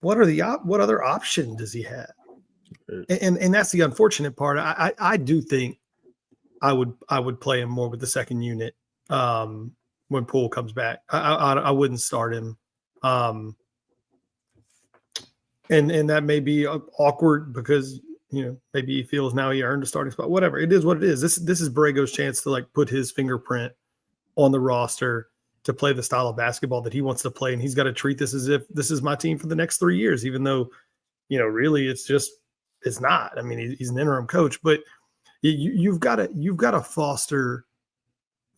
what other option does he have? And that's the unfortunate part. I do think I would play him more with the second unit when Poole comes back. I wouldn't start him. And that may be awkward because maybe he feels now he earned a starting spot. Whatever, it is what it is. This is Borrego's chance to put his fingerprint on the roster to play the style of basketball that he wants to play, and he's got to treat this as if this is my team for the next 3 years, even though really it's not. I mean, he's an interim coach, but you've got to foster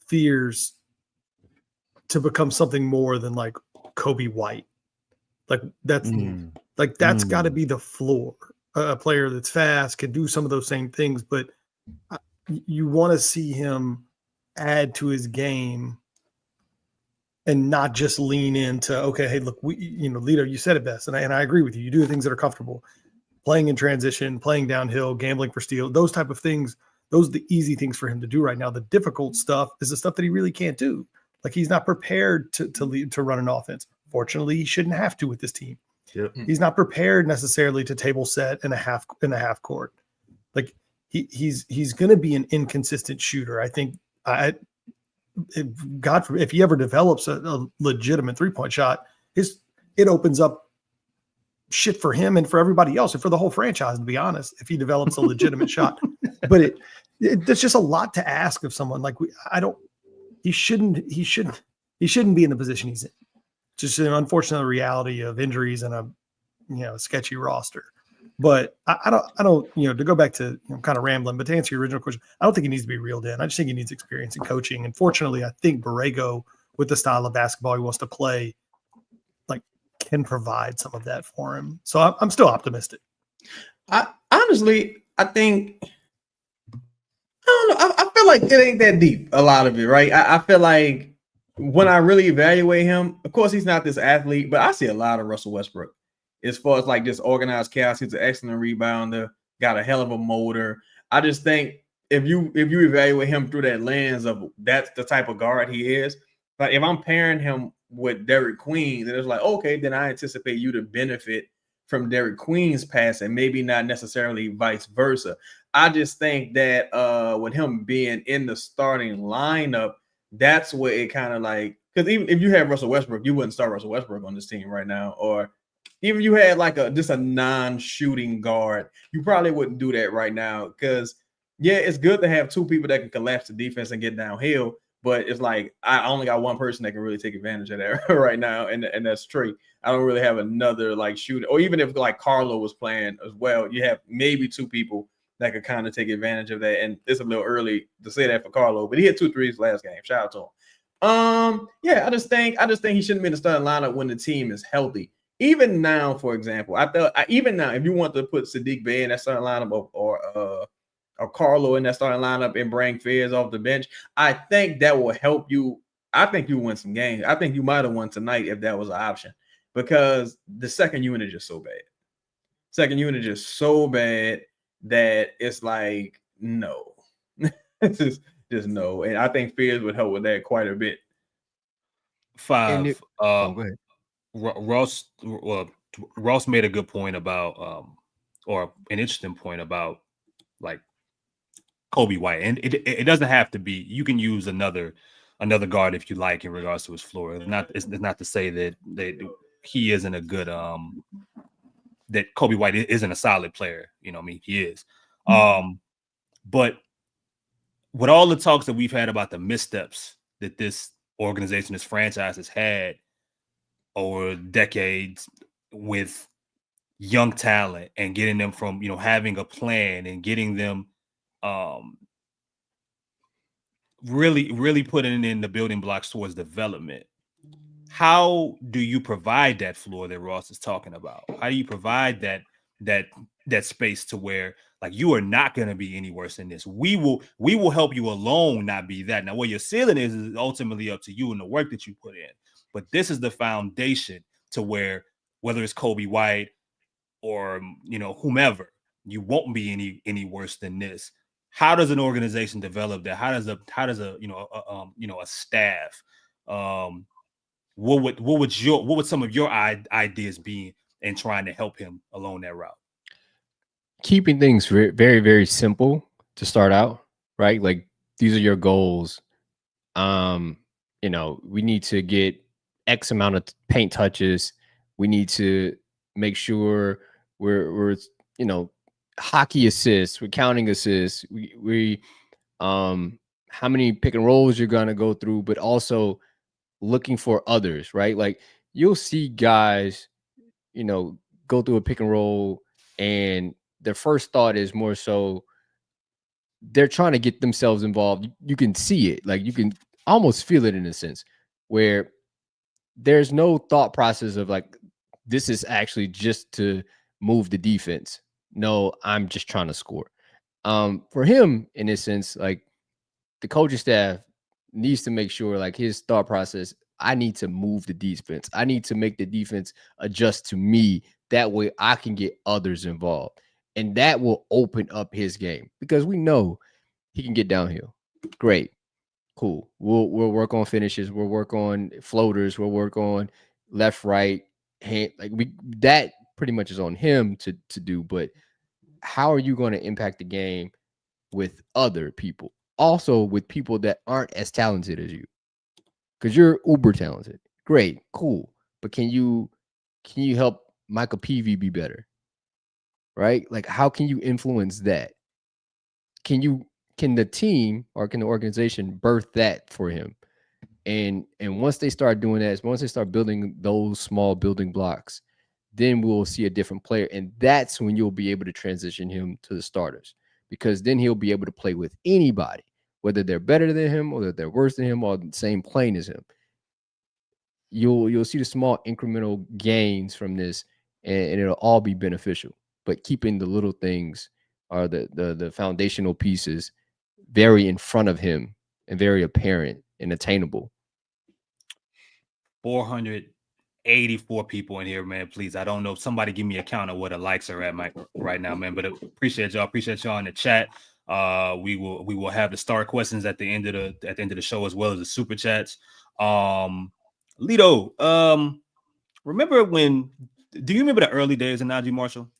Fears to become something more than like Kobe White. That's got to be the floor. A player that's fast can do some of those same things, but you want to see him add to his game and not just lean into, okay, hey, look, Lito, you said it best, and I agree with you. You do the things that are comfortable. Playing in transition, playing downhill, gambling for steal, those type of things, those are the easy things for him to do right now. The difficult stuff is the stuff that he really can't do. Like, he's not prepared to run an offense. Fortunately, he shouldn't have to with this team. Yep. He's not prepared necessarily to table set in a half court. Like, he's going to be an inconsistent shooter. I think God forbid, if he ever develops a legitimate 3-point shot, it opens up shit for him and for everybody else and for the whole franchise, to be honest, if he develops a legitimate shot. But there's just a lot to ask of someone. Like, he shouldn't be in the position he's in. Just an unfortunate reality of injuries and a sketchy roster. But I don't, to go back to kind of rambling, but to answer your original question, I don't think he needs to be reeled in. I just think he needs experience and coaching. And fortunately, I think Borrego, with the style of basketball he wants to play, can provide some of that for him. So I'm still optimistic. I think, I don't know. I feel like it ain't that deep, a lot of it, right? I feel like when I really evaluate him, of course, he's not this athlete, but I see a lot of Russell Westbrook as far as this organized chaos. He's an excellent rebounder, got a hell of a motor. I just think if you evaluate him through that lens of that's the type of guard he is, like if I'm pairing him with Derik Queen, then it's like, okay, then I anticipate you to benefit from Derik Queen's pass and maybe not necessarily vice versa. I just think that with him being in the starting lineup, that's where it kind of because even if you had Russell Westbrook, you wouldn't start Russell Westbrook on this team right now. Or even if you had just a non-shooting guard, you probably wouldn't do that right now because, it's good to have two people that can collapse the defense and get downhill. But it's like I only got one person that can really take advantage of that right now, and that's Trey. I don't really have another shooter. Or even if Carlo was playing as well, you have maybe two people that could kind of take advantage of that. And it's a little early to say that for Carlo, but he had 2 threes last game. Shout out to him. I just think he shouldn't be in the starting lineup when the team is healthy. Even now, for example, even now, if you want to put Sadiq Bey in that starting lineup or Carlo in that starting lineup and bring Fairs off the bench, I think that will help you. I think you win some games. I think you might have won tonight if that was an option, because the second unit is just so bad. Second unit is so bad that it's like, no. It's just no. And I think Fairs would help with that quite a bit. Go ahead. Ross made a good point about or an interesting point about like Kobe White, and it doesn't have to be. You can use another guard if you like in regards to his floor. It's not to say that he isn't a good that Kobe White isn't a solid player. You know what I mean? He is. But with all the talks that we've had about the missteps that this organization, this franchise has had over decades with young talent and getting them from, having a plan and getting them really putting in the building blocks towards development. How do you provide that floor that Ross is talking about? How do you provide that space to where like you are not going to be any worse than this? We will help you alone not be that. Now, what your ceiling is ultimately up to you and the work that you put in. But this is the foundation to where whether it's Kobe White or whomever, you won't be any worse than this. How does an organization develop that? How does a staff what would some of your ideas be in trying to help him along that route? Keeping things very, very simple to start out, right? Like these are your goals. We need to get X amount of paint touches. We need to make sure we're hockey assists, we're counting assists. We how many pick and rolls you're gonna go through, but also looking for others, right? Like you'll see guys, go through a pick and roll and their first thought is more so they're trying to get themselves involved. You can see it, like you can almost feel it in a sense where there's no thought process of like, this is actually just to move the defense. No, I'm just trying to score. For him, in this sense, like the coaching staff needs to make sure like his thought process, I need to move the defense. I need to make the defense adjust to me. That way I can get others involved. And that will open up his game because we know he can get downhill. Great. Cool. We'll work on finishes. We'll work on floaters. We'll work on left, right, hand. Like that pretty much is on him to do. But how are you going to impact the game with other people? Also with people that aren't as talented as you. Because you're uber talented. Great, cool. But can you help Micah Peavy be better? Right? Like, how can you influence that? Can the team or can the organization birth that for him? And once they start doing that, once they start building those small building blocks, then we'll see a different player. And that's when you'll be able to transition him to the starters. Because then he'll be able to play with anybody, whether they're better than him or they're worse than him or the same plane as him. You'll see the small incremental gains from this, and it'll all be beneficial. But keeping the little things or the foundational pieces very in front of him and very apparent and attainable. 484 people in here, man. Please, I don't know. Somebody give me a count of what the likes are at right now, man. But appreciate y'all. Appreciate y'all in the chat. We will have the star questions at the end of the show as well as the super chats. Lito, do you remember the early days of Najee Marshall?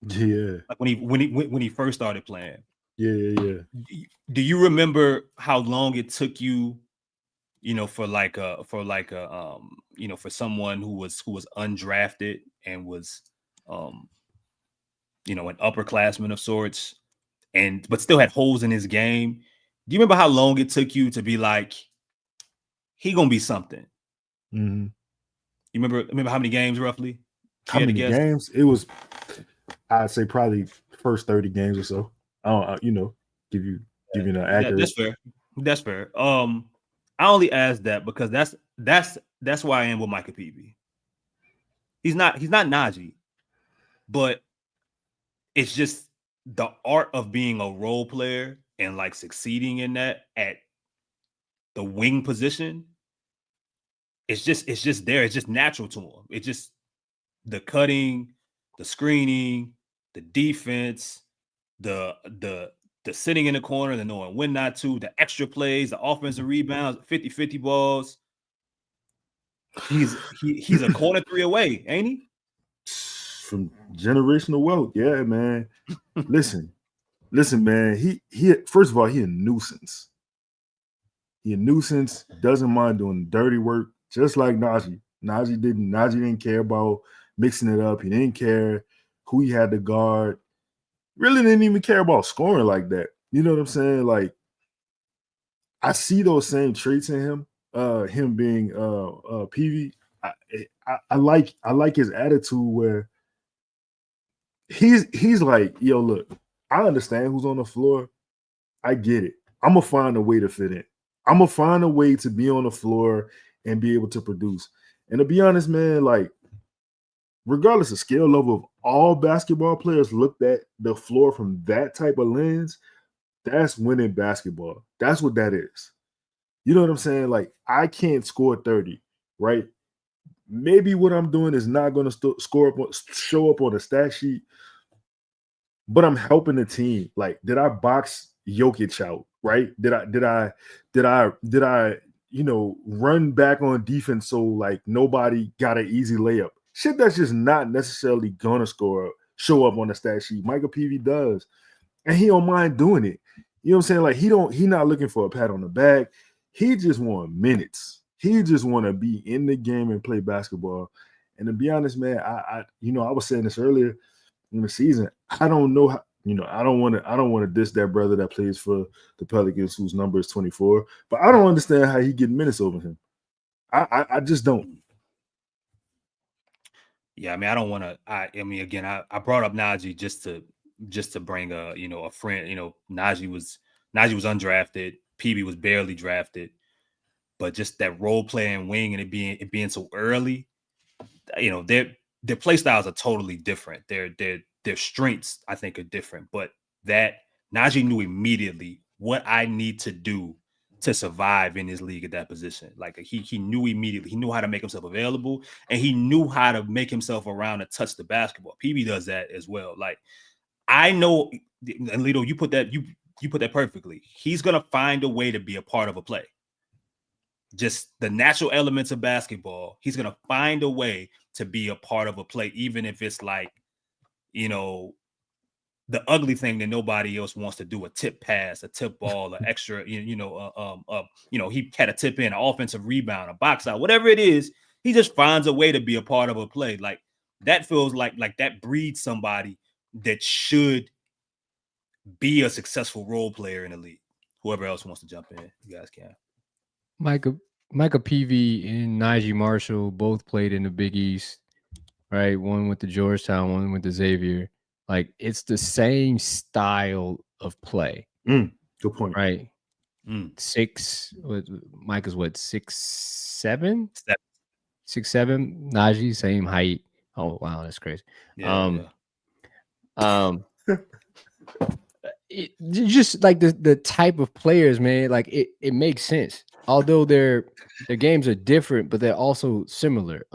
Yeah. Like when he first started playing. Yeah. Do you remember how long it took you, for someone who was undrafted and was an upperclassman of sorts but still had holes in his game? Do you remember how long it took you to be like, he gonna be something? Mm-hmm. You remember how many games roughly? How many games? It was, I'd say probably first 30 games or so. I don't, give you an accurate. Yeah, that's fair. I only asked that because that's why I am with Micah Peavy. He's not Najee, but it's just the art of being a role player and like succeeding in that at the wing position. It's just there. It's just natural to him. It's just the cutting, the screening, the defense, the sitting in the corner, the knowing when not to, the extra plays, the offensive rebounds, 50-50 balls. He's a corner three away, ain't he? from generational wealth. Yeah, man. Listen, man. He first of all, he a nuisance. He a nuisance. Doesn't mind doing dirty work, just like Najee. Najee didn't care about mixing it up. He didn't care who he had to guard. Really didn't even care about scoring like that. You know what I'm saying? Like, I see those same traits in him. Him being Peavy. I like his attitude where he's like, yo, look, I understand who's on the floor. I get it. I'm gonna find a way to fit in. I'm gonna find a way to be on the floor and be able to produce. And to be honest, man, like, regardless of skill level of all basketball players looked at the floor from that type of lens, that's winning basketball. That's what that is. You know what I'm saying? Like, I can't score 30, right? Maybe what I'm doing is not going to show up on the stat sheet, but I'm helping the team. Like, did I box Jokic out, right? Did I run back on defense so like nobody got an easy layup? Shit that's just not necessarily gonna show up on the stat sheet. Micah Peavy does, and he don't mind doing it. You know what I'm saying? Like, he not looking for a pat on the back. He just want minutes. He just want to be in the game and play basketball. And to be honest, man, I was saying this earlier in the season. I don't know how. I don't want to diss that brother that plays for the Pelicans whose number is 24. But I don't understand how he get minutes over him. I just don't. Yeah, I mean, I don't want to. I mean, again, I brought up Najee just to bring a friend. Najee was undrafted. Peavy was barely drafted, but just that role playing wing and it being so early, their play styles are totally different. Their strengths, I think, are different. But that Najee knew immediately what I need to do to survive in this league at that position. Like, he knew immediately. He knew how to make himself available, and he knew how to make himself around and touch the basketball. Peavy does that as well. Like, I know, and Lito, you put that perfectly. He's gonna find a way to be a part of a play. Just the natural elements of basketball. He's gonna find a way to be a part of a play, even if it's like, the ugly thing that nobody else wants to do, a tip pass, a tip ball, an extra, he had a tip in, an offensive rebound, a box out, whatever it is, he just finds a way to be a part of a play. Like, that feels like that breeds somebody that should be a successful role player in the league. Whoever else wants to jump in, you guys can. Micah Peavy and Najee Marshall both played in the Big East, right? One with the Georgetown, one with the Xavier. Like, it's the same style of play. Good point. Right? Mike is what, 6'7"? 6'7". Najee, same height. Oh, wow, that's crazy. Yeah. Just like the type of players, man, like it makes sense. Although their games are different, but they're also similar.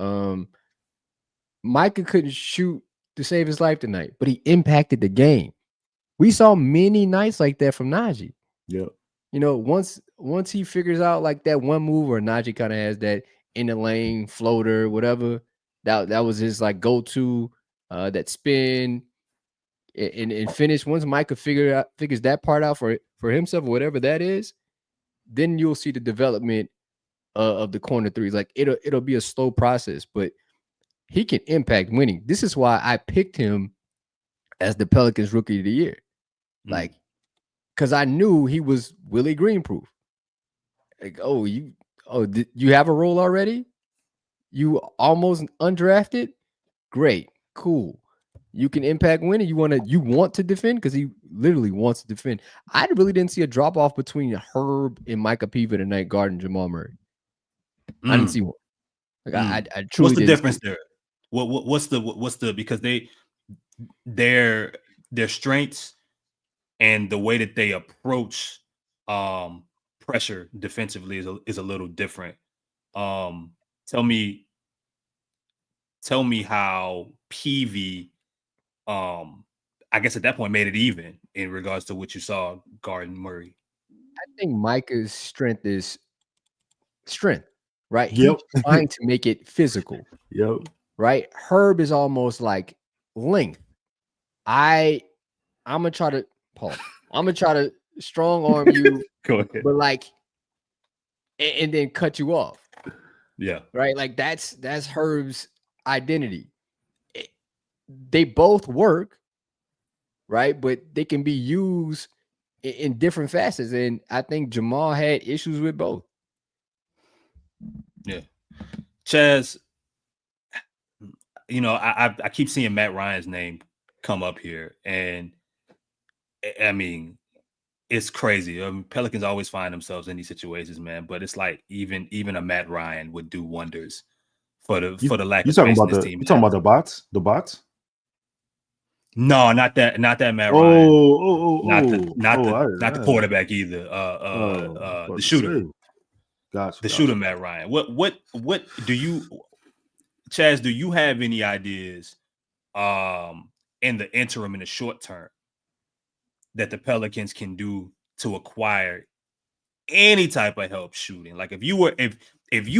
Micah couldn't shoot to save his life tonight, but he impacted the game. We saw many nights like that from Najee. Yeah. Once he figures out like that one move where Najee kind of has that in the lane floater, whatever, that was his like go-to, that spin and finish. Once Micah figures that part out for himself, or whatever that is, then you'll see the development of the corner threes. Like, it'll be a slow process, but he can impact winning. This is why I picked him as the Pelicans Rookie of the Year. Like, because I knew he was Willie Green proof. Like, you have a role already? You almost undrafted? Great, cool. You can impact winning. You want to defend, because he literally wants to defend. I really didn't see a drop off between Herb and Micah Peavy tonight guarding Jamal Murray. I didn't see one. Like, I truly. What's the difference there? What's the because their strengths and the way that they approach pressure defensively is a little different. Tell me how Peavy, I guess at that point, made it even in regards to what you saw guarding Murray. I think Micah's strength is strength, right? Yep. He's trying to make it physical. Yep. Right? Herb is almost like length. I'm gonna try to strong arm you, Go ahead. but like, and then cut you off. Yeah. Right. Like that's Herb's identity. They both work, right? But they can be used in different facets. And I think Jamal had issues with both. Yeah. Chaz, you know, I keep seeing Matt Ryan's name come up here. And I mean, it's crazy. Pelicans always find themselves in these situations, man. But it's like even a Matt Ryan would do wonders for the lack of space in this team. You talking about the bots? The bots? No, not that Matt Ryan. Not the quarterback either. The shooter. Gotcha. Shooter, Matt Ryan. What do you, Chaz? Do you have any ideas, in the interim, in the short term, that the Pelicans can do to acquire any type of help shooting? Like if you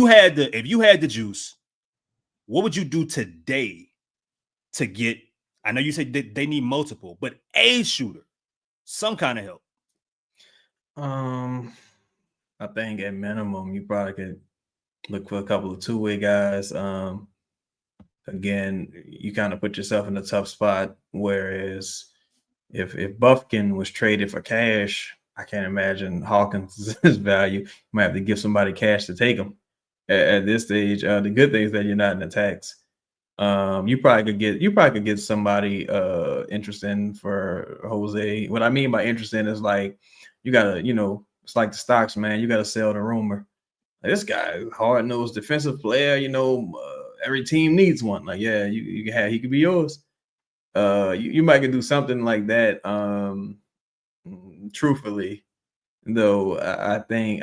had the juice, what would you do today to get? I know you said they need multiple, but a shooter, some kind of help. I think at minimum you probably could look for a couple of two-way guys. Again, you kind of put yourself in a tough spot. Whereas if Buffkin was traded for cash, I can't imagine Hawkins' value. You might have to give somebody cash to take him at this stage. The good thing is that you're not in the tax. You probably could get somebody interesting for Jose. What I mean by interesting is like you gotta, it's like the stocks, man. You gotta sell the rumor. Like, this guy, hard-nosed defensive player, every team needs one. Like, yeah, he could be yours. You might could do something like that. Truthfully, though, I think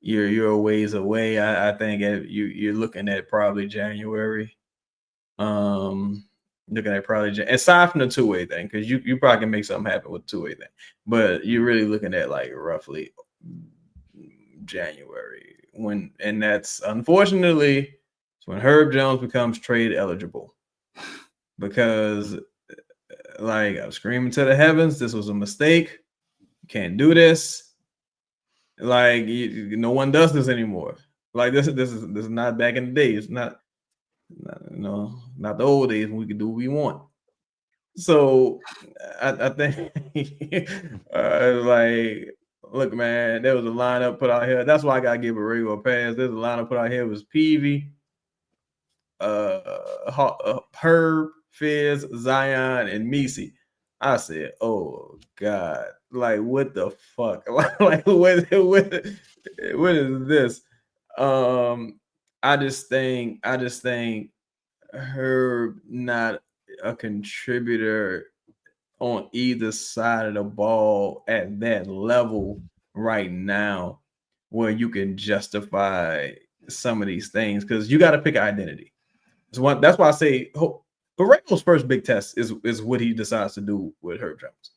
you're a ways away. I think you're looking at probably January. Looking at probably aside from the two-way thing, because you probably can make something happen with the two-way thing, but you're really looking at like roughly January and that's unfortunately when Herb Jones becomes trade eligible, because like I'm screaming to the heavens, this was a mistake. You can't do this. Like no one does this anymore. Like this is not back in the day. It's not the old days when we could do what we want. So I think like, look, man, there was a lineup put out here. That's why I gotta give Borrego a pass. There's a lineup put out here. It was Peavy, Herb, Fizz, Zion, and Misi. I said, "Oh God, like what the fuck? like what is this?" I just think Herb not a contributor on either side of the ball at that level right now, where you can justify some of these things, because you got to pick an identity. That's why I say Borrego's first big test is what he decides to do with Herb Jones.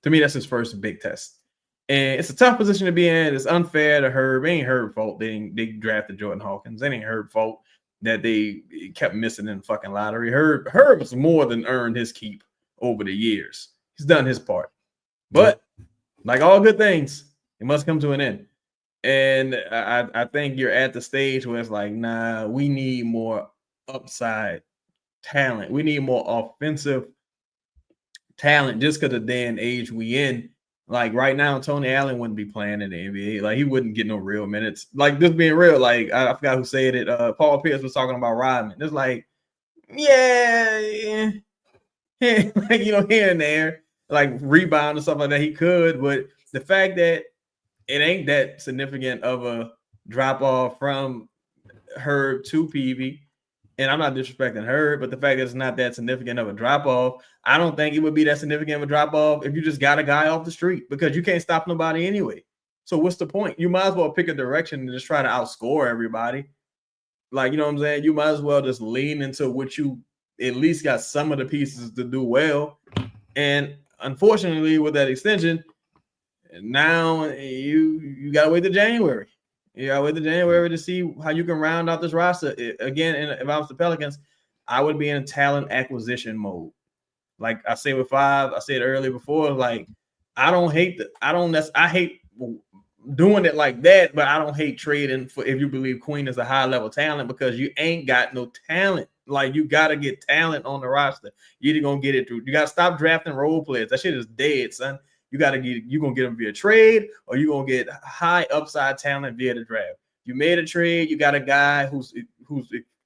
To me, that's his first big test. And it's a tough position to be in. It's unfair to Herb. It ain't Herb's fault they drafted Jordan Hawkins. It ain't Herb's fault that they kept missing in the fucking lottery. Herb's more than earned his keep over the years. He's done his part. But like all good things, it must come to an end. And I think you're at the stage where it's like, nah, we need more upside talent. We need more offensive talent just because of the day and age we in. Like right now, Tony Allen wouldn't be playing in the NBA. Like he wouldn't get no real minutes. Like just being real, like I forgot who said it. Paul Pierce was talking about Rodman. It's like, yeah. Like, here and there, like rebound and stuff like that, he could. But the fact that it ain't that significant of a drop off from Herb to Peavy, and I'm not disrespecting Herb, but the fact that it's not that significant of a drop off, I don't think it would be that significant of a drop off if you just got a guy off the street, because you can't stop nobody anyway. So what's the point? You might as well pick a direction and just try to outscore everybody. Like, you know what I'm saying? You might as well just lean into what you at least got some of the pieces to do well. And unfortunately, with that extension, now you got to wait till January. You got to wait till January to see how you can round out this roster. Again, and if I was the Pelicans, I would be in talent acquisition mode. Like I said with Five, I said earlier before, like I hate doing it like that, but I don't hate trading for if you believe Queen is a high level talent, because you ain't got no talent. Like you got to get talent on the roster. You're either gonna get it through. You got to stop drafting role players. That shit is dead, son. You got to get. You gonna get them via trade, or you gonna get high upside talent via the draft. You made a trade. You got a guy who's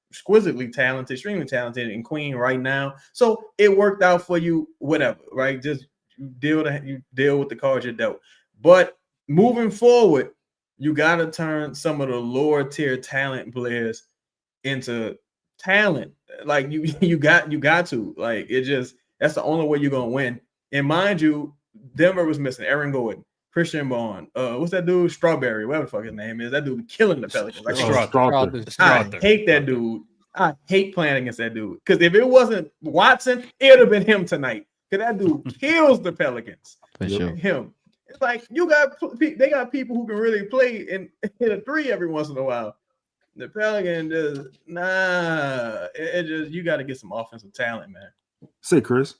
exquisitely talented, extremely talented in Queen right now. So it worked out for you. Whatever, right? Just you deal with the cards you're dealt. But moving forward, you got to turn some of the lower tier talent players into talent. Like you got to, like, it just, that's the only way you're gonna win. And mind you, Denver was missing Aaron Gordon, Christian Bond, what's that dude, Strawberry, whatever the fuck his name is. That dude killing the Pelicans. Like, I hate that dude. I hate playing against that dude, because if it wasn't Watson, it would have been him tonight, because that dude kills the Pelicans. For sure. Him. It's like they got people who can really play and hit a three every once in a while. The Pelicans just it just, you got to get some offensive talent, man. Say, Chris,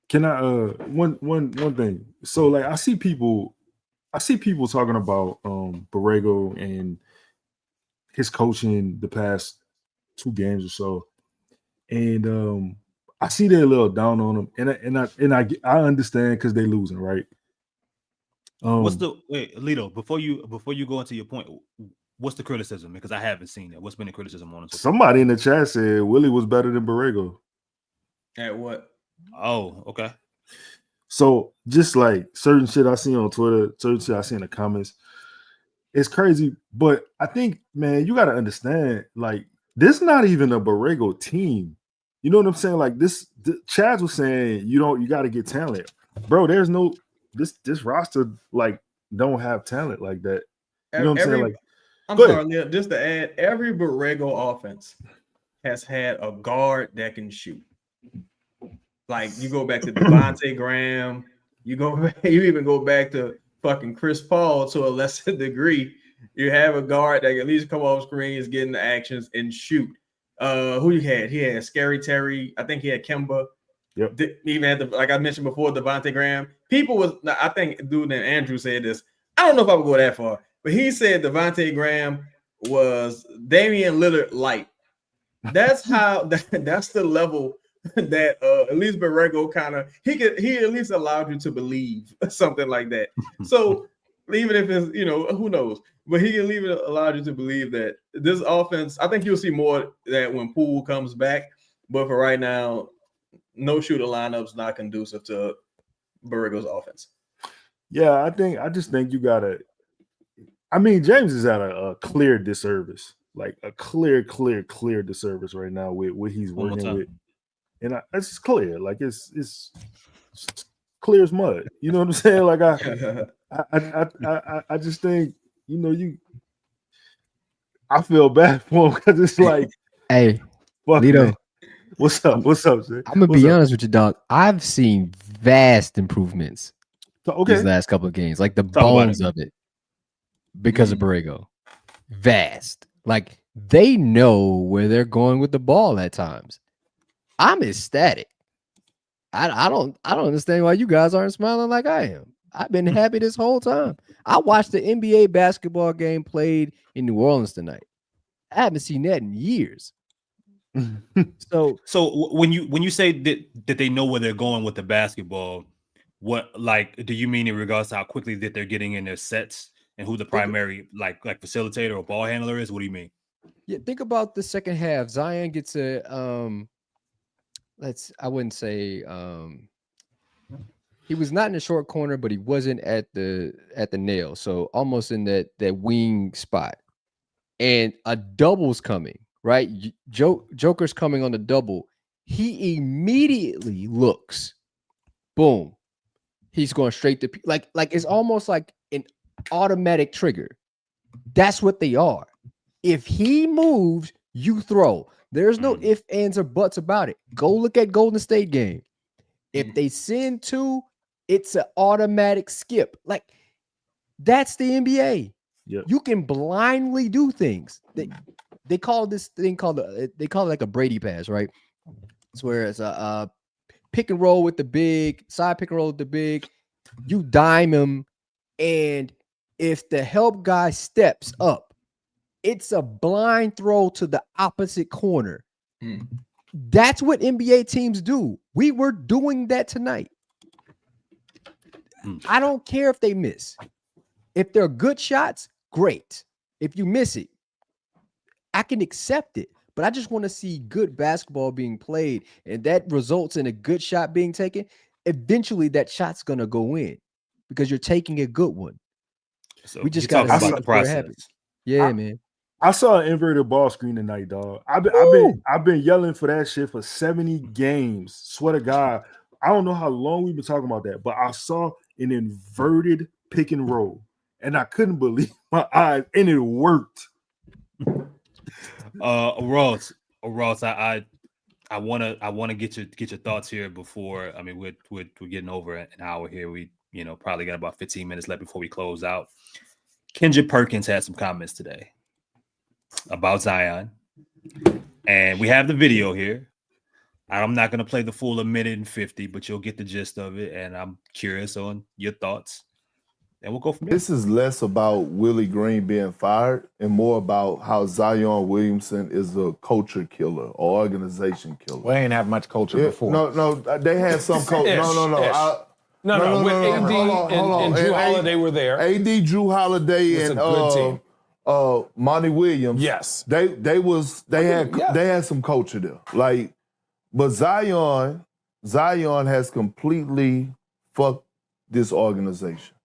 can I one thing? So like I see people talking about Borrego and his coaching the past 2 games or so, and I see they're a little down on him, and I understand because they're losing, right? What's the Lito, before you go into your point, what's the criticism? Because I haven't seen it. What's been the criticism on it? Somebody in the chat said Willie was better than Borrego. At what? Oh, okay. So just like certain shit I see on Twitter, certain shit I see in the comments, it's crazy. But I think, man, you got to understand, like, this is not even a Borrego team. You know what I'm saying? Like Chaz was saying, you got to get talent, bro. There's no this roster like don't have talent like that. You know what I'm saying? Like, I'm sorry, Leah, just to add, every Borrego offense has had a guard that can shoot. Like, you go back to Devontae Graham, you even go back to fucking Chris Paul to a lesser degree. You have a guard that can at least come off screens, get in the actions, and shoot. Who you had? He had Scary Terry. I think he had Kemba. Yep. Even had like I mentioned before, Devontae Graham. I think dude named Andrew said this. I don't know if I would go that far, but he said Devontae Graham was Damian Lillard light. That's that's the level that at least Borrego he at least allowed you to believe something like that. So even if it's, who knows, but he can leave it allowed you to believe that this offense, I think you'll see more that when Poole comes back, but for right now, no shooter lineup's not conducive to Borrego's offense. Yeah, I just think you gotta. I mean, James is at a clear disservice, like a clear disservice right now with what he's working with, and it's just clear, like it's clear as mud. You know what I'm saying? Like I just think I feel bad for him because it's like, hey, Lito. What's up? Sir? I'm gonna be honest with you, dog. I've seen vast improvements these last couple of games, like the bones of it, because of Borrego. Vast, like they know where they're going with the ball at times. I'm ecstatic. I don't understand why you guys aren't smiling like I am. I've been happy this whole time. I watched the NBA basketball game played in New Orleans tonight. I haven't seen that in years. So when you say that they know where they're going with the basketball, what, like, do you mean in regards to how quickly that they're getting in their sets and who the primary like facilitator or ball handler is? What do you mean? Yeah, think about the second half. Zion gets I wouldn't say he was not in the short corner, but he wasn't at the nail, so almost in that wing spot, and a double's coming. Right, Joker's coming on the double. He immediately looks, boom. He's going straight to like it's almost like an automatic trigger. That's what they are. If he moves, you throw. There's no ifs, ands, or buts about it. Go look at Golden State game. If they send 2, it's an automatic skip. Like, that's the NBA. Yep. You can blindly do things. they call this thing called they call it like a Brady pass, right? It's where it's a pick and roll with the big side, pick and roll with the big. You dime him, and if the help guy steps up, it's a blind throw to the opposite corner. That's what NBA teams do. We were doing that tonight. I don't care if they miss. If they're good shots, great. If you miss it, I can accept it. But I just want to see good basketball being played, and that results in a good shot being taken. Eventually, that shot's going to go in because you're taking a good one. So we just got to see about the process. Yeah, man. I saw an inverted ball screen tonight, dog. I've been yelling for that shit for 70 games. Swear to God. I don't know how long we've been talking about that, but I saw an inverted pick and roll, and I couldn't believe my eyes, and it worked. Ross, I wanna get your thoughts here before. I mean, we're getting over an hour here. We probably got about 15 minutes left before we close out. Kendrick Perkins had some comments today about Zion, and we have the video here. I'm not going to play the full 1:50, but you'll get the gist of it, and I'm curious on your thoughts, and we'll go from there. This is less about Willie Green being fired and more about how Zion Williamson is a culture killer or organization killer. We ain't have much culture before. No, they had some culture. No. When AD and Drew Holiday were there. AD, Drew Holiday, and good team. Monty Williams. Yes, they had some culture there. But Zion has completely fucked this organization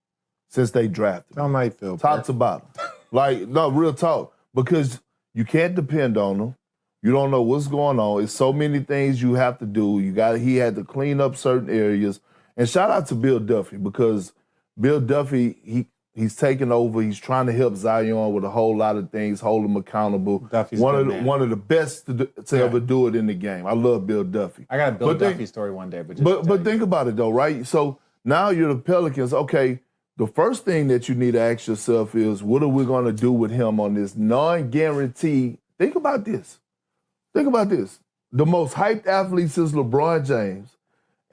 since they drafted him. How might feel top to bottom. Real talk. Because you can't depend on them. You don't know what's going on. It's so many things you have to do. He had to clean up certain areas. And shout out to Bill Duffy, because Bill Duffy, he's taking over. He's trying to help Zion with a whole lot of things, hold him accountable. Duffy's one of the best to ever do it in the game. I love Bill Duffy. I got a Bill Duffy story one day. But think about it though, right? So now you're the Pelicans. Okay, the first thing that you need to ask yourself is, what are we going to do with him on this non-guarantee? Think about this. The most hyped athlete since LeBron James,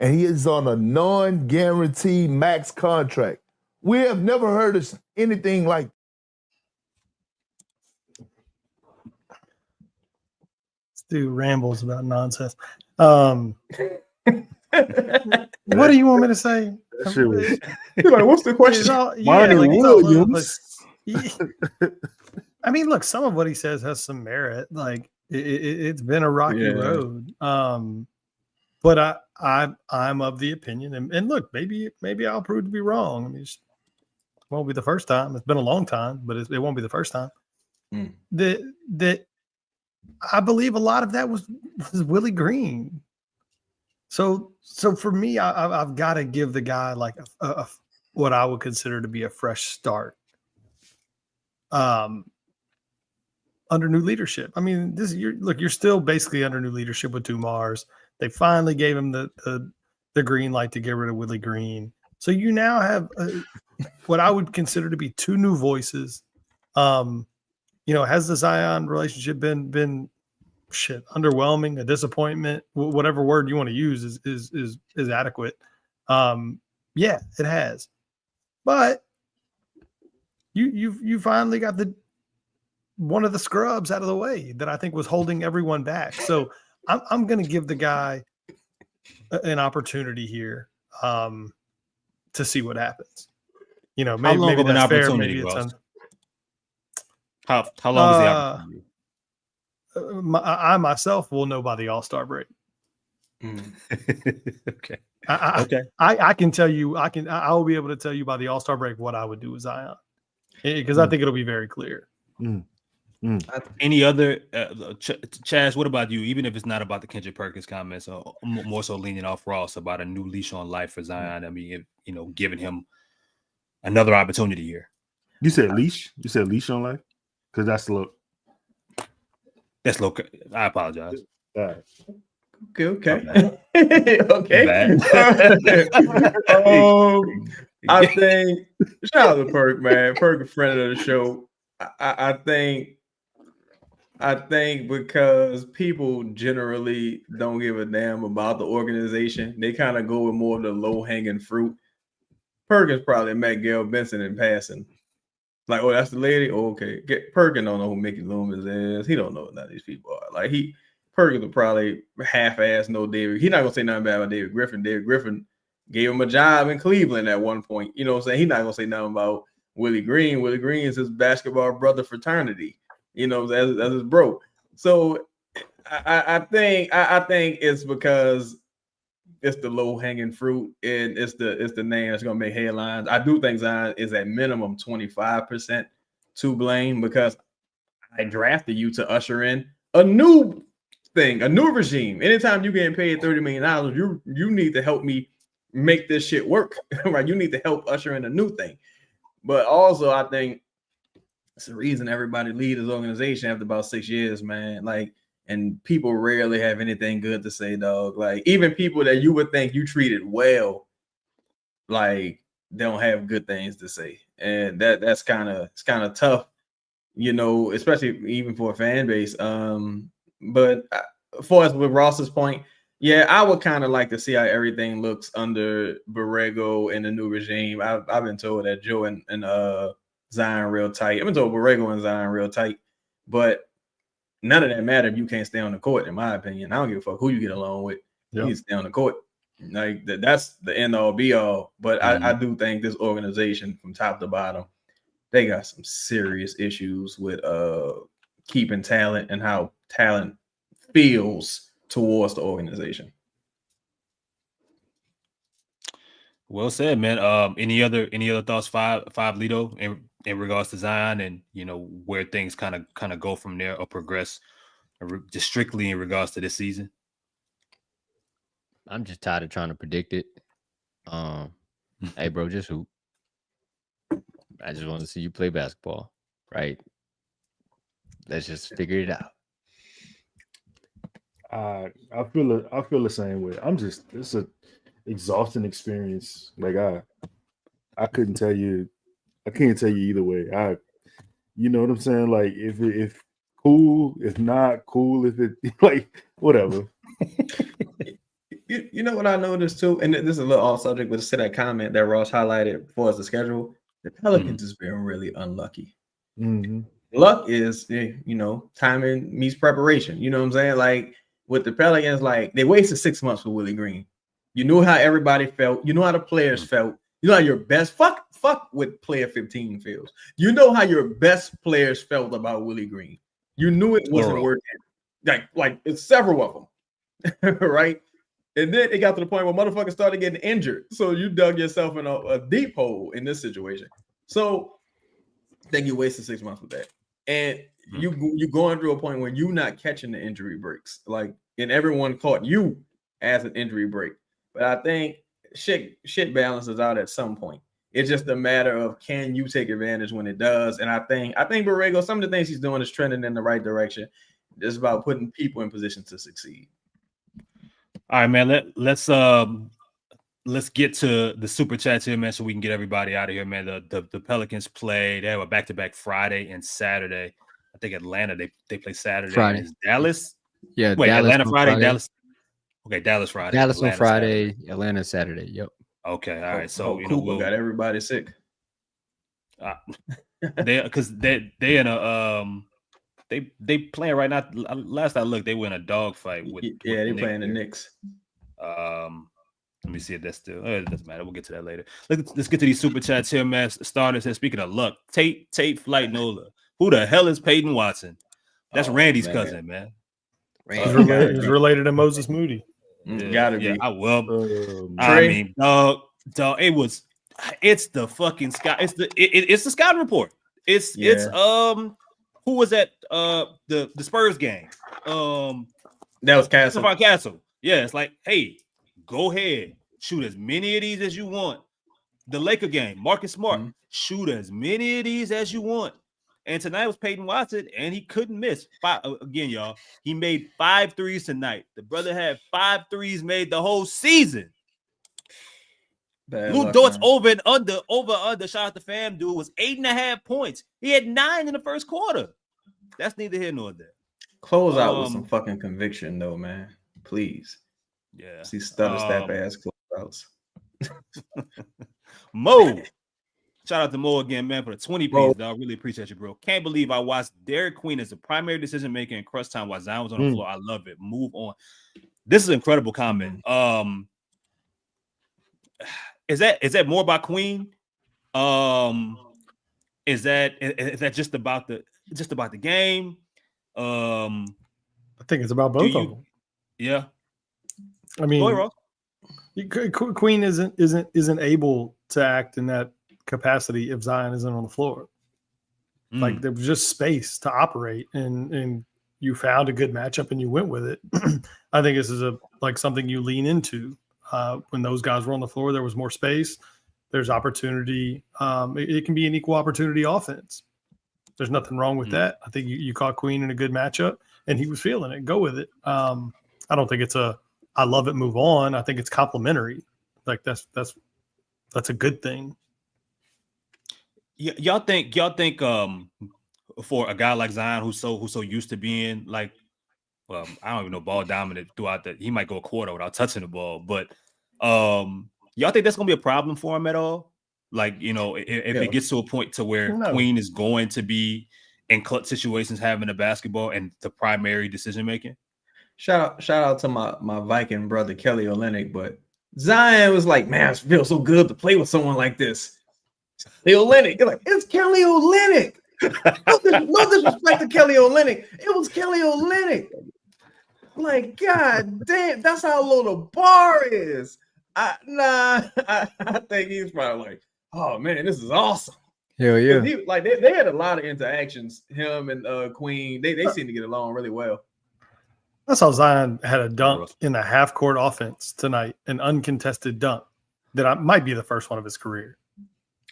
and he is on a non-guaranteed max contract. We have never heard of anything like this dude rambles about nonsense. What do you want me to say? That shit was. What's the question? I mean, look, some of what he says has some merit. It's been a rocky road. But I'm of the opinion, and look, maybe I'll prove to be wrong. I mean, it won't be the first time. It's been a long time, but it won't be the first time. That I believe a lot of that was Willie Green. So for me, I've got to give the guy what I would consider to be a fresh start. Under new leadership. I mean, you're still basically under new leadership with Dumars. They finally gave him the green light to get rid of Willie Green. So you now have what I would consider to be two new voices. Has the Zion relationship been underwhelming, a disappointment, whatever word you want to use is adequate. Yeah, it has. But you finally got one of the scrubs out of the way that I think was holding everyone back. So I'm going to give the guy an opportunity here to see what happens. Maybe that's fair. Maybe it's how long is the opportunity? I myself will know by the All-Star break. Okay. I can tell you. I will be able to tell you by the All-Star break what I would do with Zion, because I think it'll be very clear. Any other Chaz? What about you? Even if it's not about the Kendrick Perkins comments, or more so leaning off Ross about a new leash on life for Zion. I mean, giving him another opportunity here. You said leash? You said leash on life? Because that's low. That's low. I apologize. Okay. I think shout out to Perk, man. Perk, a friend of the show. I think I think because people generally don't give a damn about the organization. They kind of go with more of the low-hanging fruit. Perkins probably met Gail Benson in passing. Like, oh, that's the lady? Oh, okay. Perkins don't know who Mickey Loomis is. He don't know what none of these people are. Like, Perkins will probably half-ass know David. He's not going to say nothing bad about David Griffin. David Griffin gave him a job in Cleveland at one point. You know what I'm saying? He's not going to say nothing about Willie Green. Willie Green is his basketball brother fraternity. You know, that's his bro. So I think it's because it's the low-hanging fruit and it's the name that's gonna make headlines. I do think Zion is at minimum 25% to blame because I drafted you to usher in a new thing, a new regime. Anytime you getting paid $30 million, you need to help me make this shit work. Right? You need to help usher in a new thing. But also I think it's the reason everybody leave this organization after about 6 years, man. Like, and people rarely have anything good to say, dog. Like, even people that you would think you treated well, like, they don't have good things to say. And it's kind of tough, you know, especially even for a fan base. But for us with Ross's point, yeah, I would kind of like to see how everything looks under Borrego and the new regime. I've been told that Joe and Zion real tight. I've been told Borrego and Zion real tight, but none of that matter if you can't stay on the court, in my opinion. I don't give a fuck who you get along with. Yep. You need to stay on the court. Like that's the end all be all. But I do think this organization from top to bottom, they got some serious issues with keeping talent and how talent feels towards the organization. Well said, man. Any other thoughts, five Lido, in regards to Zion and, you know, where things kind of go from there or progress, or just strictly in regards to this season? I'm just tired of trying to predict it. Hey, bro, just hoop. I just want to see you play basketball, right? Let's just figure it out. I feel the same way. It's a exhausting experience. Like I couldn't tell you. I can't tell you either way. You know what I'm saying? Like if cool, if not cool, if it like whatever. You know what I noticed too, and this is a little off subject, but to that comment that Ross highlighted for us the schedule, the Pelicans has been really unlucky. Mm-hmm. Luck is, you know, timing meets preparation. You know what I'm saying? Like with the Pelicans, like they wasted 6 months with Willie Green. You knew how everybody felt. You know how the players felt. You know how your best fuck with player 15 feels. You know how your best players felt about Willie Green. You knew it wasn't working. Like it's several of them, right? And then it got to the point where motherfuckers started getting injured. So you dug yourself in a deep hole in this situation. So I think you wasted 6 months with that. And you going through a point where you're not catching the injury breaks. Like, and everyone caught you as an injury break. But I think shit balances out at some point. It's just a matter of can you take advantage when it does. And I think Borrego, some of the things he's doing is trending in the right direction. It's about putting people in position to succeed. All right, man. Let's get to the super chats here, man, so we can get everybody out of here, man. The Pelicans play. They have a back-to-back Friday and Saturday. I think Atlanta they play Saturday. Friday. Is Dallas? Yeah, wait, Dallas Atlanta Friday. Dallas. Okay, Dallas Friday. Dallas Atlanta on Friday. Saturday. Atlanta Saturday. Yep. Okay, all right. So you know, got everybody sick. They in a they playing right now. Last I looked, they were in a dogfight with they playing the Knicks. Let me see if that's still. It doesn't matter. We'll get to that later. Let's get to these super chats here, man. Starters says, speaking of luck, Tate Flight Nola. Who the hell is Peyton Watson? That's Randy's cousin, man. He's related to Moses Moody. Gotta be. Yeah, I will. I mean, dog. It's the fucking Scott. It's the Scott report. It's who was at the Spurs game? That was Castle. Yeah, it's like, hey, go ahead, shoot as many of these as you want. The Laker game, Marcus Smart, shoot as many of these as you want. And tonight was Peyton Watson, and he couldn't miss. Again, y'all, he made 5 threes tonight. The brother had 5 threes made the whole season. Lou Dort's over under. Shout out to fam, dude, was 8.5 points. He had 9 in the first quarter. That's neither here nor there. Close out with some fucking conviction, though, man. Please. Yeah. See stutter step ass closeouts. Mo. Shout out to Mo again, man, for the 20 piece, dog. Really appreciate you, bro. Can't believe I watched Derik Queen as the primary decision maker in crunch time while Zion was on the floor. I love it. Move on. This is an incredible comment. Is that more about Queen? Is that just about the game? I think it's about both of them. Yeah. I mean, Queen isn't able to act in that capacity if Zion isn't on the floor. Like there was just space to operate, and you found a good matchup and you went with it. I think this is something you lean into. When those guys were on the floor, there was more space. There's opportunity. It can be an equal opportunity offense. There's nothing wrong with that. I think you caught Queen in a good matchup, and he was feeling it. Go with it. I don't think it's I love it, move on. I think it's complimentary. Like that's a good thing. Y'all think for a guy like Zion who's so used to being like, well, I don't even know, ball dominant throughout he might go a quarter without touching the ball, but y'all think that's gonna be a problem for him at all? Like, if it gets to a point to where Queen is going to be in clutch situations having the basketball and the primary decision making? Shout out to my Viking brother Kelly Olynyk, but Zion was like, man, it feels so good to play with someone like this. Kelly Olynyk, you're like, it's Kelly Olynyk. No disrespect to Kelly Olynyk. It was Kelly Olynyk. Like, god damn, that's how low the bar is. I think he's probably like, oh man, this is awesome. Hell yeah. They had a lot of interactions. Him and Queen, they seem to get along really well. I saw Zion had a dunk in the half-court offense tonight, an uncontested dunk that might be the first one of his career.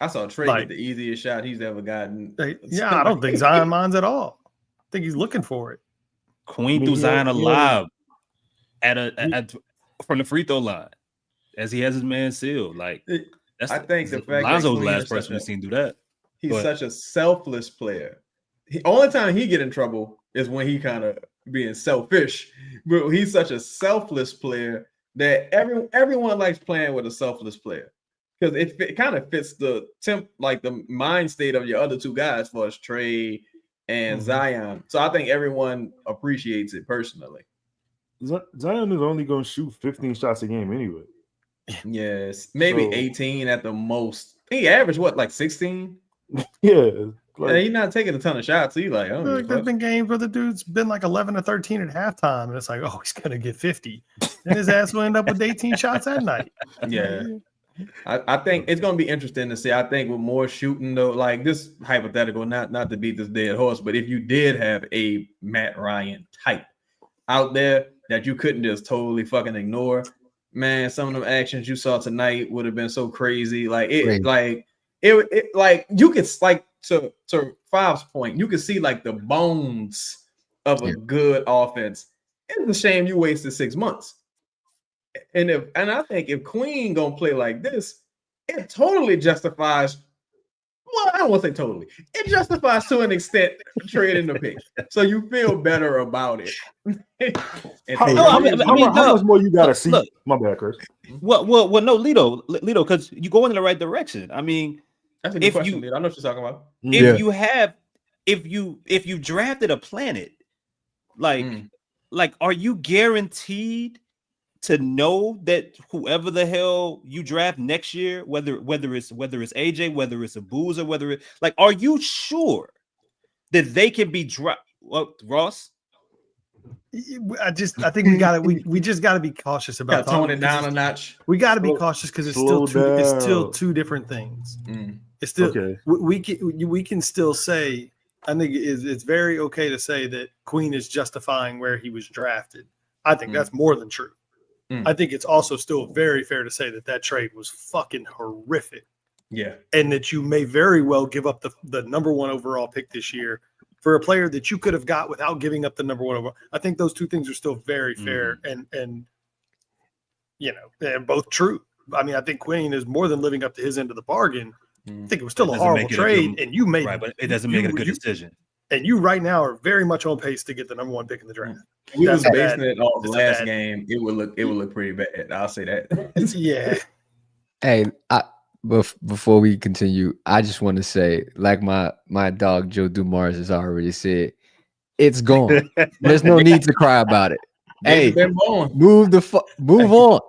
I saw Trey get the easiest shot he's ever gotten. Yeah, I don't think Zion minds at all. I think he's looking for it. Queen threw Zion alive from the free throw line as he has his man sealed. Like, I think the fact Lonzo's the last person we've seen do that. He's such a selfless player. Only time he get in trouble is when he kind of being selfish, but he's such a selfless player that everyone likes playing with a selfless player because it kind of fits the the mind state of your other two guys for us, Trey and Zion. So I think everyone appreciates it personally. Zion is only going to shoot 15 shots a game anyway. Yes, maybe 18 at the most. He averaged like 16? Yeah. He's not taking a ton of shots. He's like, there's been games where the dude's been like 11 or 13 at halftime, and it's like, oh, he's gonna get 50, and his ass will end up with 18 shots that night. Yeah, I think it's gonna be interesting to see. I think with more shooting though, like this hypothetical, not to beat this dead horse, but if you did have a Matt Ryan type out there that you couldn't just totally fucking ignore, man, some of them actions you saw tonight would have been so crazy. Like you could to Fav's point, you can see like the bones of a good offense. It's a shame you wasted 6 months. And I think if Queen gonna play like this, it totally justifies. Well, I don't want to say totally. It justifies to an extent trading the pick, so you feel better about it. How much more you gotta see? Look, my bad, Chris. Well, no, Lito, because you go in the right direction. I mean, that's a good question, Lito. I know what you're talking about. If you drafted a planet, like, are you guaranteed to know that whoever the hell you draft next year, whether it's AJ, whether it's a Boozer, are you sure that they can be dropped? Ross? I think we just gotta be cautious about tone it down a notch. We gotta be cautious because it's still two different things. It's still we can still say, I think it's very okay to say that Queen is justifying where he was drafted. I think that's more than true. I think it's also still very fair to say that trade was fucking horrific. Yeah. And that you may very well give up the number one overall pick this year for a player that you could have got without giving up the number one overall. I think those two things are still very fair and they're both true. I mean, I think Queen is more than living up to his end of the bargain. I think it was still a horrible trade, and you made right, but it doesn't make it a good decision. And you right now are very much on pace to get the number 1 pick in the draft. We was basing it off the last game. It would look pretty bad. I'll say that. Yeah. Hey, before we continue, I just want to say, like my dog Joe Dumars has already said, it's gone. There's no need to cry about it. Hey, move on.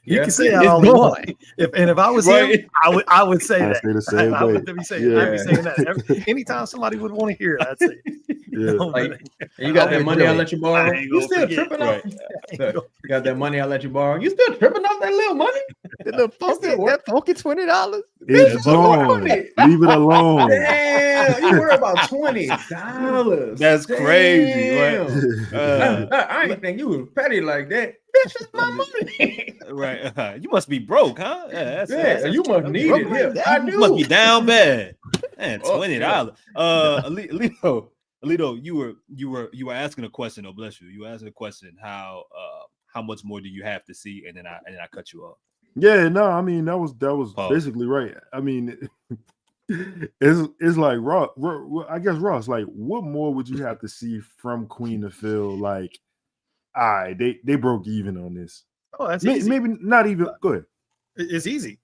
You can say that all you want. If I was him, I would say that. Say the same I way. would be saying, I'd be saying that. Anytime somebody would want to hear it, I'd say it. Yeah. Like, you got that money I'll let you borrow. You still tripping off. You got that money I'll let you borrow. You still tripping off that little money? That funky $20. It's gone. Leave it alone. Damn, you worry about $20. That's crazy. I didn't think you was petty like that. Bitch, that's my money. Right. You must be broke, huh? Yeah, that's you must need it. Yeah, I do. You must be down bad. Man, $20. Alito, you were asking a question. Oh, bless you. You were asking a question. How much more do you have to see? And then I cut you off. Yeah, no, I mean that was basically right. I mean, it's like Ross. I guess Ross. Like, what more would you have to see from Queen to feel like, all right, they broke even on this? Oh, that's easy. Maybe not even. Go ahead. It's easy.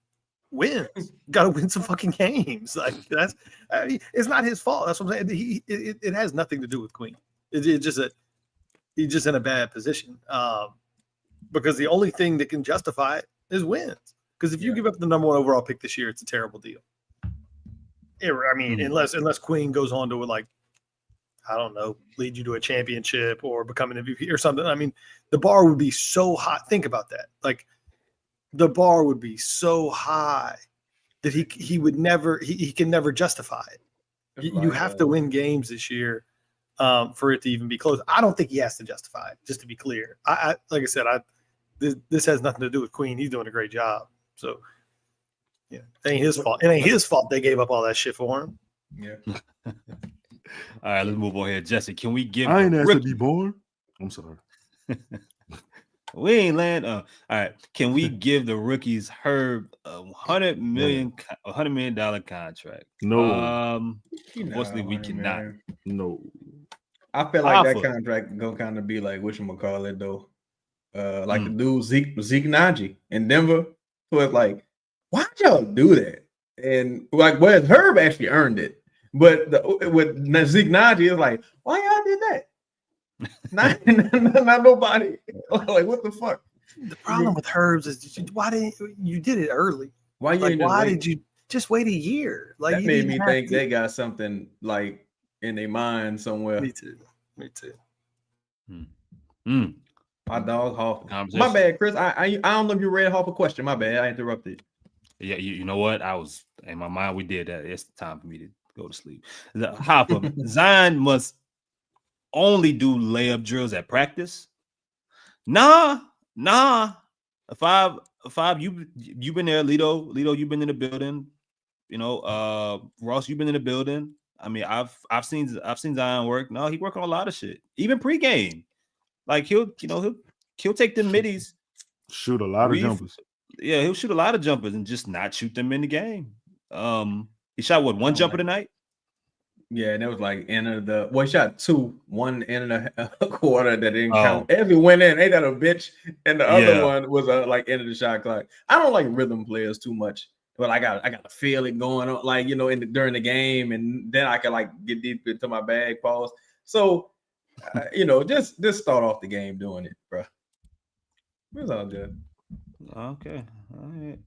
Wins. Got to win some fucking games. Like it's not his fault. That's what I'm saying. It has nothing to do with Queen. It's just he's just in a bad position. Because the only thing that can justify it is wins. Because if you give up the number 1 overall pick this year, it's a terrible deal. I mean, unless Queen goes on to like, I don't know, lead you to a championship or become an MVP or something. I mean, the bar would be so high. Think about that. Like, the bar would be so high that he would never he can never justify it. You have to win games this year for it to even be close. I don't think he has to justify it. Just to be clear, I like I said, this has nothing to do with Queen. He's doing a great job. So yeah, it ain't his fault. It ain't his fault they gave up all that shit for him. Yeah. All right, let's move on here. Jesse, can we give I ain't asked to be born. I'm sorry. We ain't land. All right, can we give the rookies Herb a $100 million contract? No. Unfortunately, we cannot. No. I feel like that contract gonna kind of be like whatchamacallit though. Like the dude Zeke Naji in Denver, who was like, why'd y'all do that? And like, well, Herb actually earned it, but with Zeke Naji, it's like, why y'all did that? not nobody. Like, what the fuck? The problem with Herbs is why didn't you did it early? Why did you just wait a year? Like, that made me think they got something like in their mind somewhere. Me too. My dog Hoff. My bad, Chris. I don't know if you read Hoff a question. My bad. I interrupted. Yeah, you know what? I was in my mind. We did that. It's time for me to go to sleep. Hopper, Zion must only do layup drills at practice. Nah. Five, you've been there. Lito, you've been in the building. You know, Ross, you've been in the building. I mean, I've seen Zion work. No, he work on a lot of shit, even pregame. Like he'll take the middies, shoot a lot of jumpers. Yeah, he'll shoot a lot of jumpers and just not shoot them in the game. He shot one jumper tonight. Yeah, and it was like he shot 2, one in a quarter that didn't count. Every went in, ain't that a bitch? And the other one was like end of the shot clock. I don't like rhythm players too much, but I got to feel it going on, like, you know, during the game, and then I can like get deep into my bag, pause. So, you know, just start off the game doing it, bro. It was all good. Okay. All right.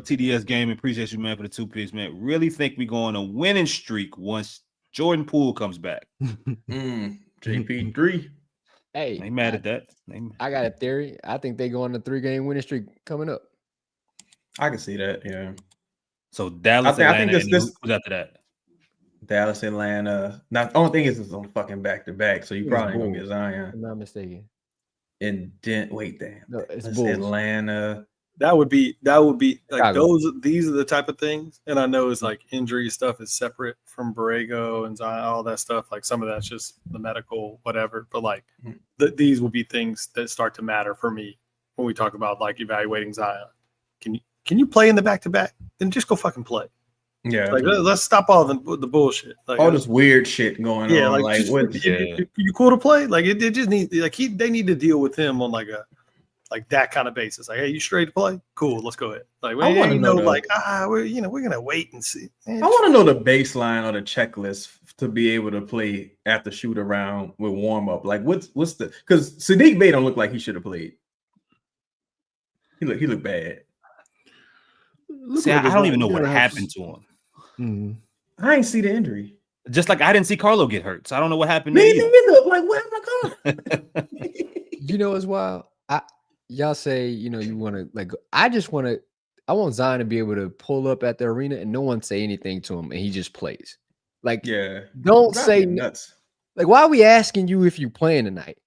TDS Gaming, appreciate you, man, for the 2 picks, man. Really think we go on a winning streak once Jordan Poole comes back. JP3. Hey, ain't mad at that. I got a theory. I think they go on a 3-game winning streak coming up. I can see that, yeah. So Dallas, I think this who's after that? Dallas, Atlanta. Now, the only thing is it's on fucking back-to-back, so you probably ain't gonna get Zion. If I'm not mistaken. And then damn. No, it's Atlanta. That would be like these are the type of things. And I know it's like injury stuff is separate from Borrego and Zion, all that stuff. Like some of that's just the medical, whatever. But like these will be things that start to matter for me when we talk about like evaluating Zion. Can you play in the back-to-back? Then just go fucking play. Yeah, like let's stop all the bullshit. Like all this weird shit going on. Like what? You cool to play? Like it just need they need to deal with him on like that kind of basis. Like, hey, you straight to play? Cool, let's go ahead. Like, we ain't we're gonna wait and see. Man, I want to know the baseline or the checklist to be able to play after shoot around with warm up. Like, what's the? Because Sadiq Bey don't look like he should have played. He looked bad. See, I don't even know what happened to him. Mm-hmm. I ain't see the injury. Just like I didn't see Carlo get hurt, so I don't know what happened. Me neither. Like, where am I going? You know as well. Y'all say you want to like. I want Zion to be able to pull up at the arena and no one say anything to him and he just plays. Like, don't say nuts. Like, why are we asking you if you playing tonight?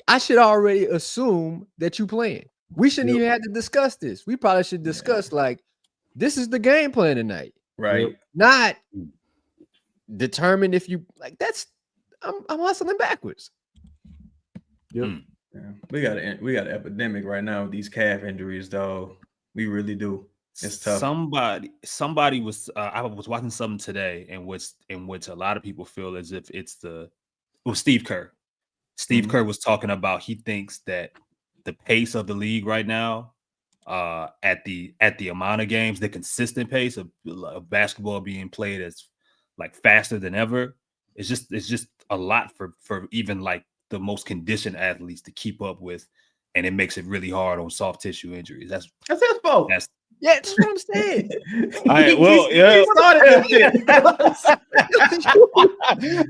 I should already assume that you playing. We shouldn't even have to discuss this. We probably should discuss like, this is the game plan tonight. Right. Not determine if you like I'm hustling backwards. Yep. Yeah. We got an epidemic right now with these calf injuries, dog. We really do. It's tough. Somebody was I was watching something today in which a lot of people feel as if it was Steve Kerr. Steve Kerr was talking about he thinks that the pace of the league right now, at the amount of games, the consistent pace of basketball being played as like faster than ever, it's just a lot for even like the most conditioned athletes to keep up with, and it makes it really hard on soft tissue injuries. That's his fault. That's what I'm saying. All right, well, yeah. He started this shit.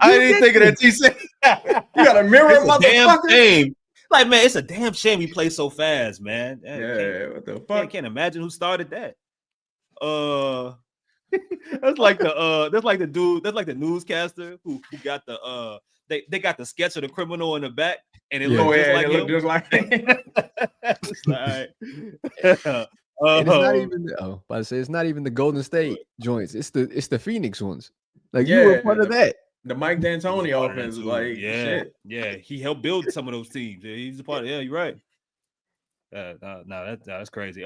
I didn't even think of that. TC. You got a mirror, motherfucker. Damn like, man, it's a damn shame he plays so fast, man. What the fuck? I can't imagine who started that. That's like the dude. That's like the newscaster who got the they got the sketch of the criminal in the back, and it looked just like him. It's like, and it's not even it's not even the Golden State joints. It's the Phoenix ones. Like you were part of that. The Mike D'Antoni offense, like shit. Yeah, he helped build some of those teams. Yeah, he's a part of. Yeah, you're right. That's crazy.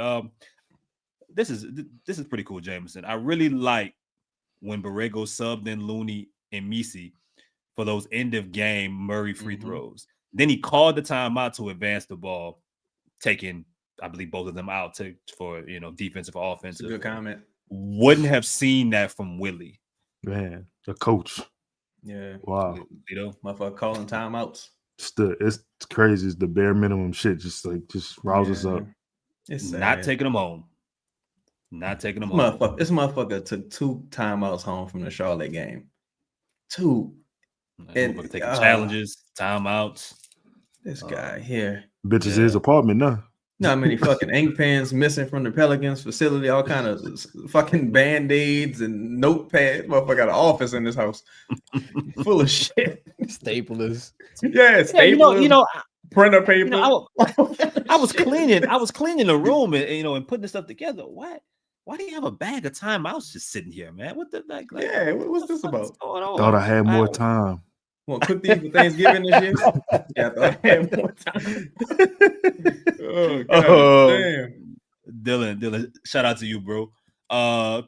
This is pretty cool, Jameson. I really like when Borrego subbed in Looney and Misi for those end of game Murray free throws. Then he called the timeout to advance the ball, taking I believe both of them out for defensive or offensive. Good comment. Wouldn't have seen that from Willie. Man, the coach. Yeah. Wow. Motherfucker calling timeouts. It's crazy. It's the bare minimum shit. Just riles us up. It's not taking them home. Not taking them home. This motherfucker took 2 timeouts home from the Charlotte game. 2. And taking challenges, timeouts. This guy here. Bitch is his apartment now. Not many fucking ink pens missing from the Pelicans facility, all kind of fucking band-aids and notepads. Motherfucker got an office in this house full of shit. Staplers. Yeah, staplers. Printer paper. I was cleaning the room and putting this stuff together. Why do you have a bag of timeouts just sitting here, man? What the like yeah, what's this about? What's going on? Thought I had more time. Want to cook these for Thanksgiving this year? Yeah, I thought I had more time. Oh, God damn. Dylan, shout out to you, bro.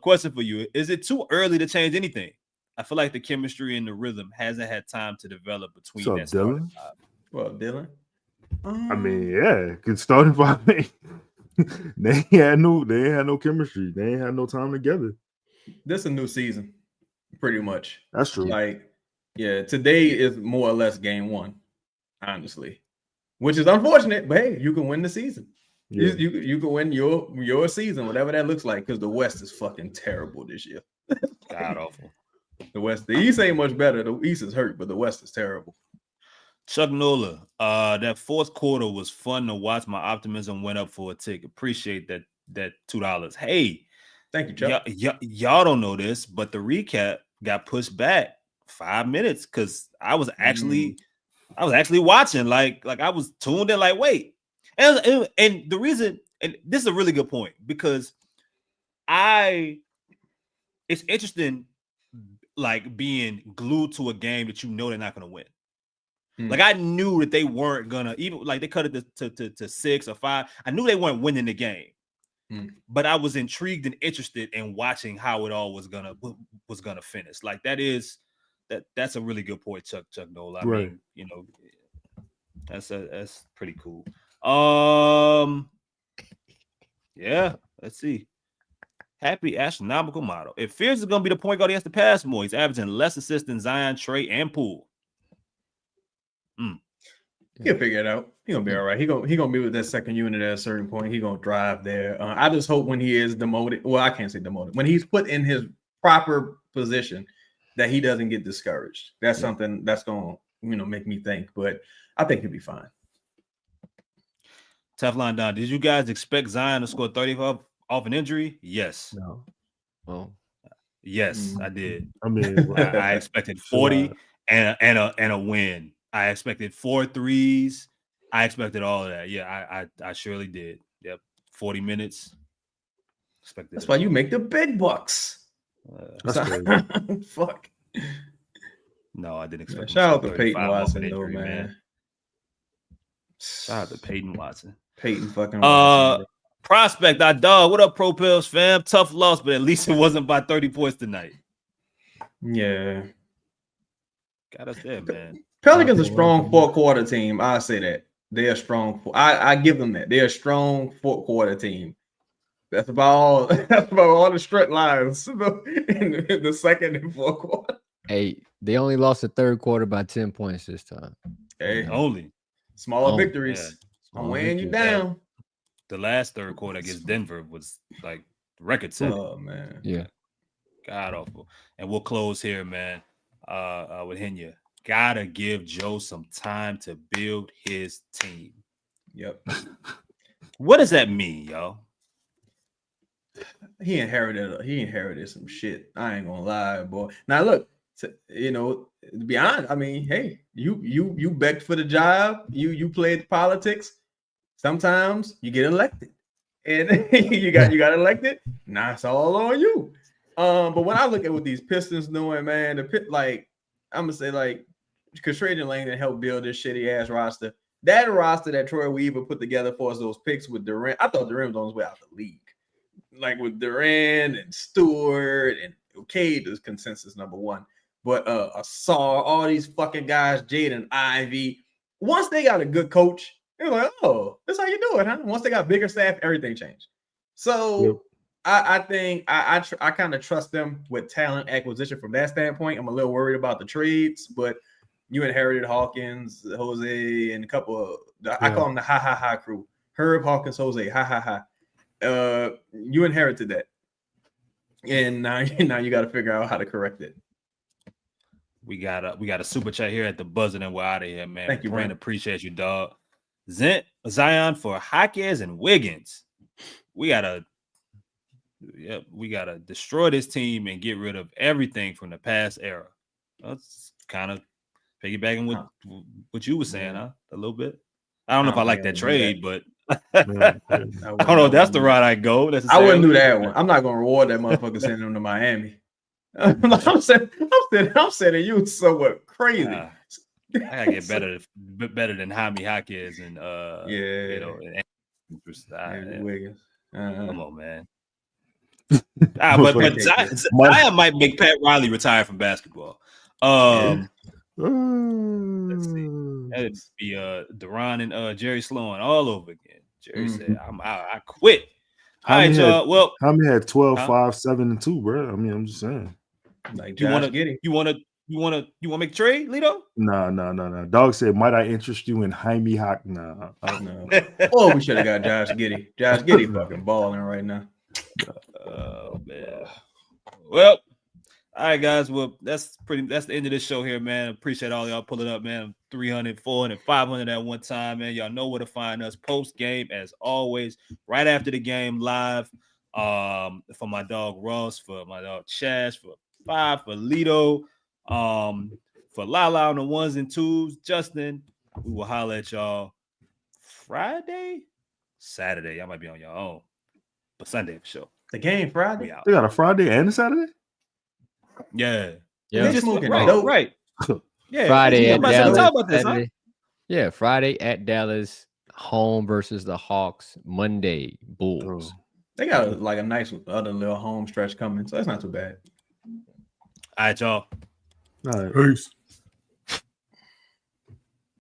Question for you. Is it too early to change anything? I feel like the chemistry and the rhythm hasn't had time to develop between What's up, Dylan? Well, Dylan? I mean, yeah, good starting by me. They ain't had no chemistry. They ain't had no time together. This is a new season, pretty much. That's true. Like, yeah, today is more or less game 1, honestly, which is unfortunate. But hey, you can win the season. Yeah. You can win your season, whatever that looks like, because the West is fucking terrible this year. God awful. The East ain't much better. The East is hurt, but the West is terrible. Chuck Nola, that fourth quarter was fun to watch. My optimism went up for a tick. Appreciate that $2. Hey, thank you, Chuck. Y'all don't know this, but the recap got pushed back 5 minutes because I was actually watching. Like I was tuned in. Like, wait, and the reason, and this is a really good point because it's interesting, like being glued to a game that you know they're not going to win. Like I knew that they weren't gonna, even like they cut it to 6 or 5. I knew they weren't winning the game, but I was intrigued and interested in watching how it all was gonna finish. Like that's a really good point, Chuck Noll. I mean, you know, that's pretty cool. Yeah, let's see. Happy astronomical model. If Fears is gonna be the point guard, he has to pass more. He's averaging less assists than Zion, Trey, and Poole. He'll figure it out. He's gonna be all right. He gonna be with that second unit at a certain point. He gonna drive there. I just hope when he is demoted. Well, I can't say demoted. When he's put in his proper position, that he doesn't get discouraged. That's something that's gonna make me think. But I think he'll be fine. Teflon Don, did you guys expect Zion to score 35 off an injury? Yes. No. Well, yes, I did. I mean, I expected 40 and a win. I expected 4 threes. I expected all of that. Yeah, I surely did. Yep. 40 minutes. Expected. That's why you make the big bucks. Fuck. No, I didn't expect. Shout out to Peyton Watson, though, man. Shout out to Peyton Watson. Peyton fucking Watson. Prospect, our dog. What up, Pro Pills fam? Tough loss, but at least it wasn't by 30 points tonight. Yeah. Got us there, man. Pelicans a strong fourth quarter team. I say that. They're strong. I give them that. They're a strong fourth quarter team. That's about all the straight lines in the second and fourth quarter. Hey, they only lost the third quarter by 10 points this time. Hey, only smaller victories. Yeah. I'm weighing you down. The last third quarter against Denver was like record setting. Oh man. Yeah. God awful. And we'll close here, man. With Henya. Gotta give Joe some time to build his team. Yep. What does that mean, y'all? He inherited some shit. I ain't gonna lie, boy. Now look, to be honest, I mean, hey, you begged for the job, you played politics. Sometimes you get elected, and you got elected. Now it's all on you. But when I look at what these Pistons doing, man, I'm gonna say because trading Langdon helped build this shitty ass roster. That roster that Troy Weaver put together for us, those picks with Durant. I thought Durant was on his way out the league. Like with Durant and Stewart and the consensus number one. But Asar, all these fucking guys, Jaden Ivey. Once they got a good coach, they're like, oh, that's how you do it, huh? Once they got bigger staff, everything changed. So I think I kind of trust them with talent acquisition from that standpoint. I'm a little worried about the trades, but you inherited Hawkins, Jose, and a couple of I call them the ha crew. Herb, Hawkins, Jose, ha. You inherited that, and now you got to figure out how to correct it. We got a super chat here at the buzzer, and we're out of here, man. Thank you, Brandon. Appreciate you, dog. Zion for Jaquez and Wiggins. We gotta destroy this team and get rid of everything from the past era. That's kind of piggybacking with what you were saying, huh? A little bit. I don't know if I like that trade, but I don't know if that's the route I go. I wouldn't do that one. I'm not gonna reward that motherfucker sending him to Miami. I'm saying you somewhat crazy. I gotta get better than Jaime Jaquez and Wiggins. Come on, man. But Zion might make Pat Riley retire from basketball. Let's see. That'd be Deron and Jerry Sloan all over again. Jerry said, "I'm out. I quit." All right, y'all. Well, Jaime had 12, 5, 7, and 2, bro. I mean, I'm just saying. Like you want to make a trade, Lito? No. Dog said, "Might I interest you in Jaime Hawk?" No. Oh, we should have got Josh Giddey. Josh Giddey fucking balling right now. Oh man. Well, all right, guys. Well, that's the end of this show here, man. Appreciate all y'all pulling up, man. 300, 400, 500 at one time, man. Y'all know where to find us. Post game, as always, right after the game, live. For my dog Ross, for my dog Chash, for 5, for Lito, for Lala on the 1s and 2s, Justin. We will holler at y'all Saturday. I might be on your own, but Sunday for sure. The game Friday. They got a Friday and a Saturday. Yeah. Right. Yeah. Friday at Dallas. About this, huh? Yeah, Friday at Dallas, home versus the Hawks. Monday, Bulls. They got a nice other little home stretch coming, so that's not too bad. All right, y'all. All right. Peace.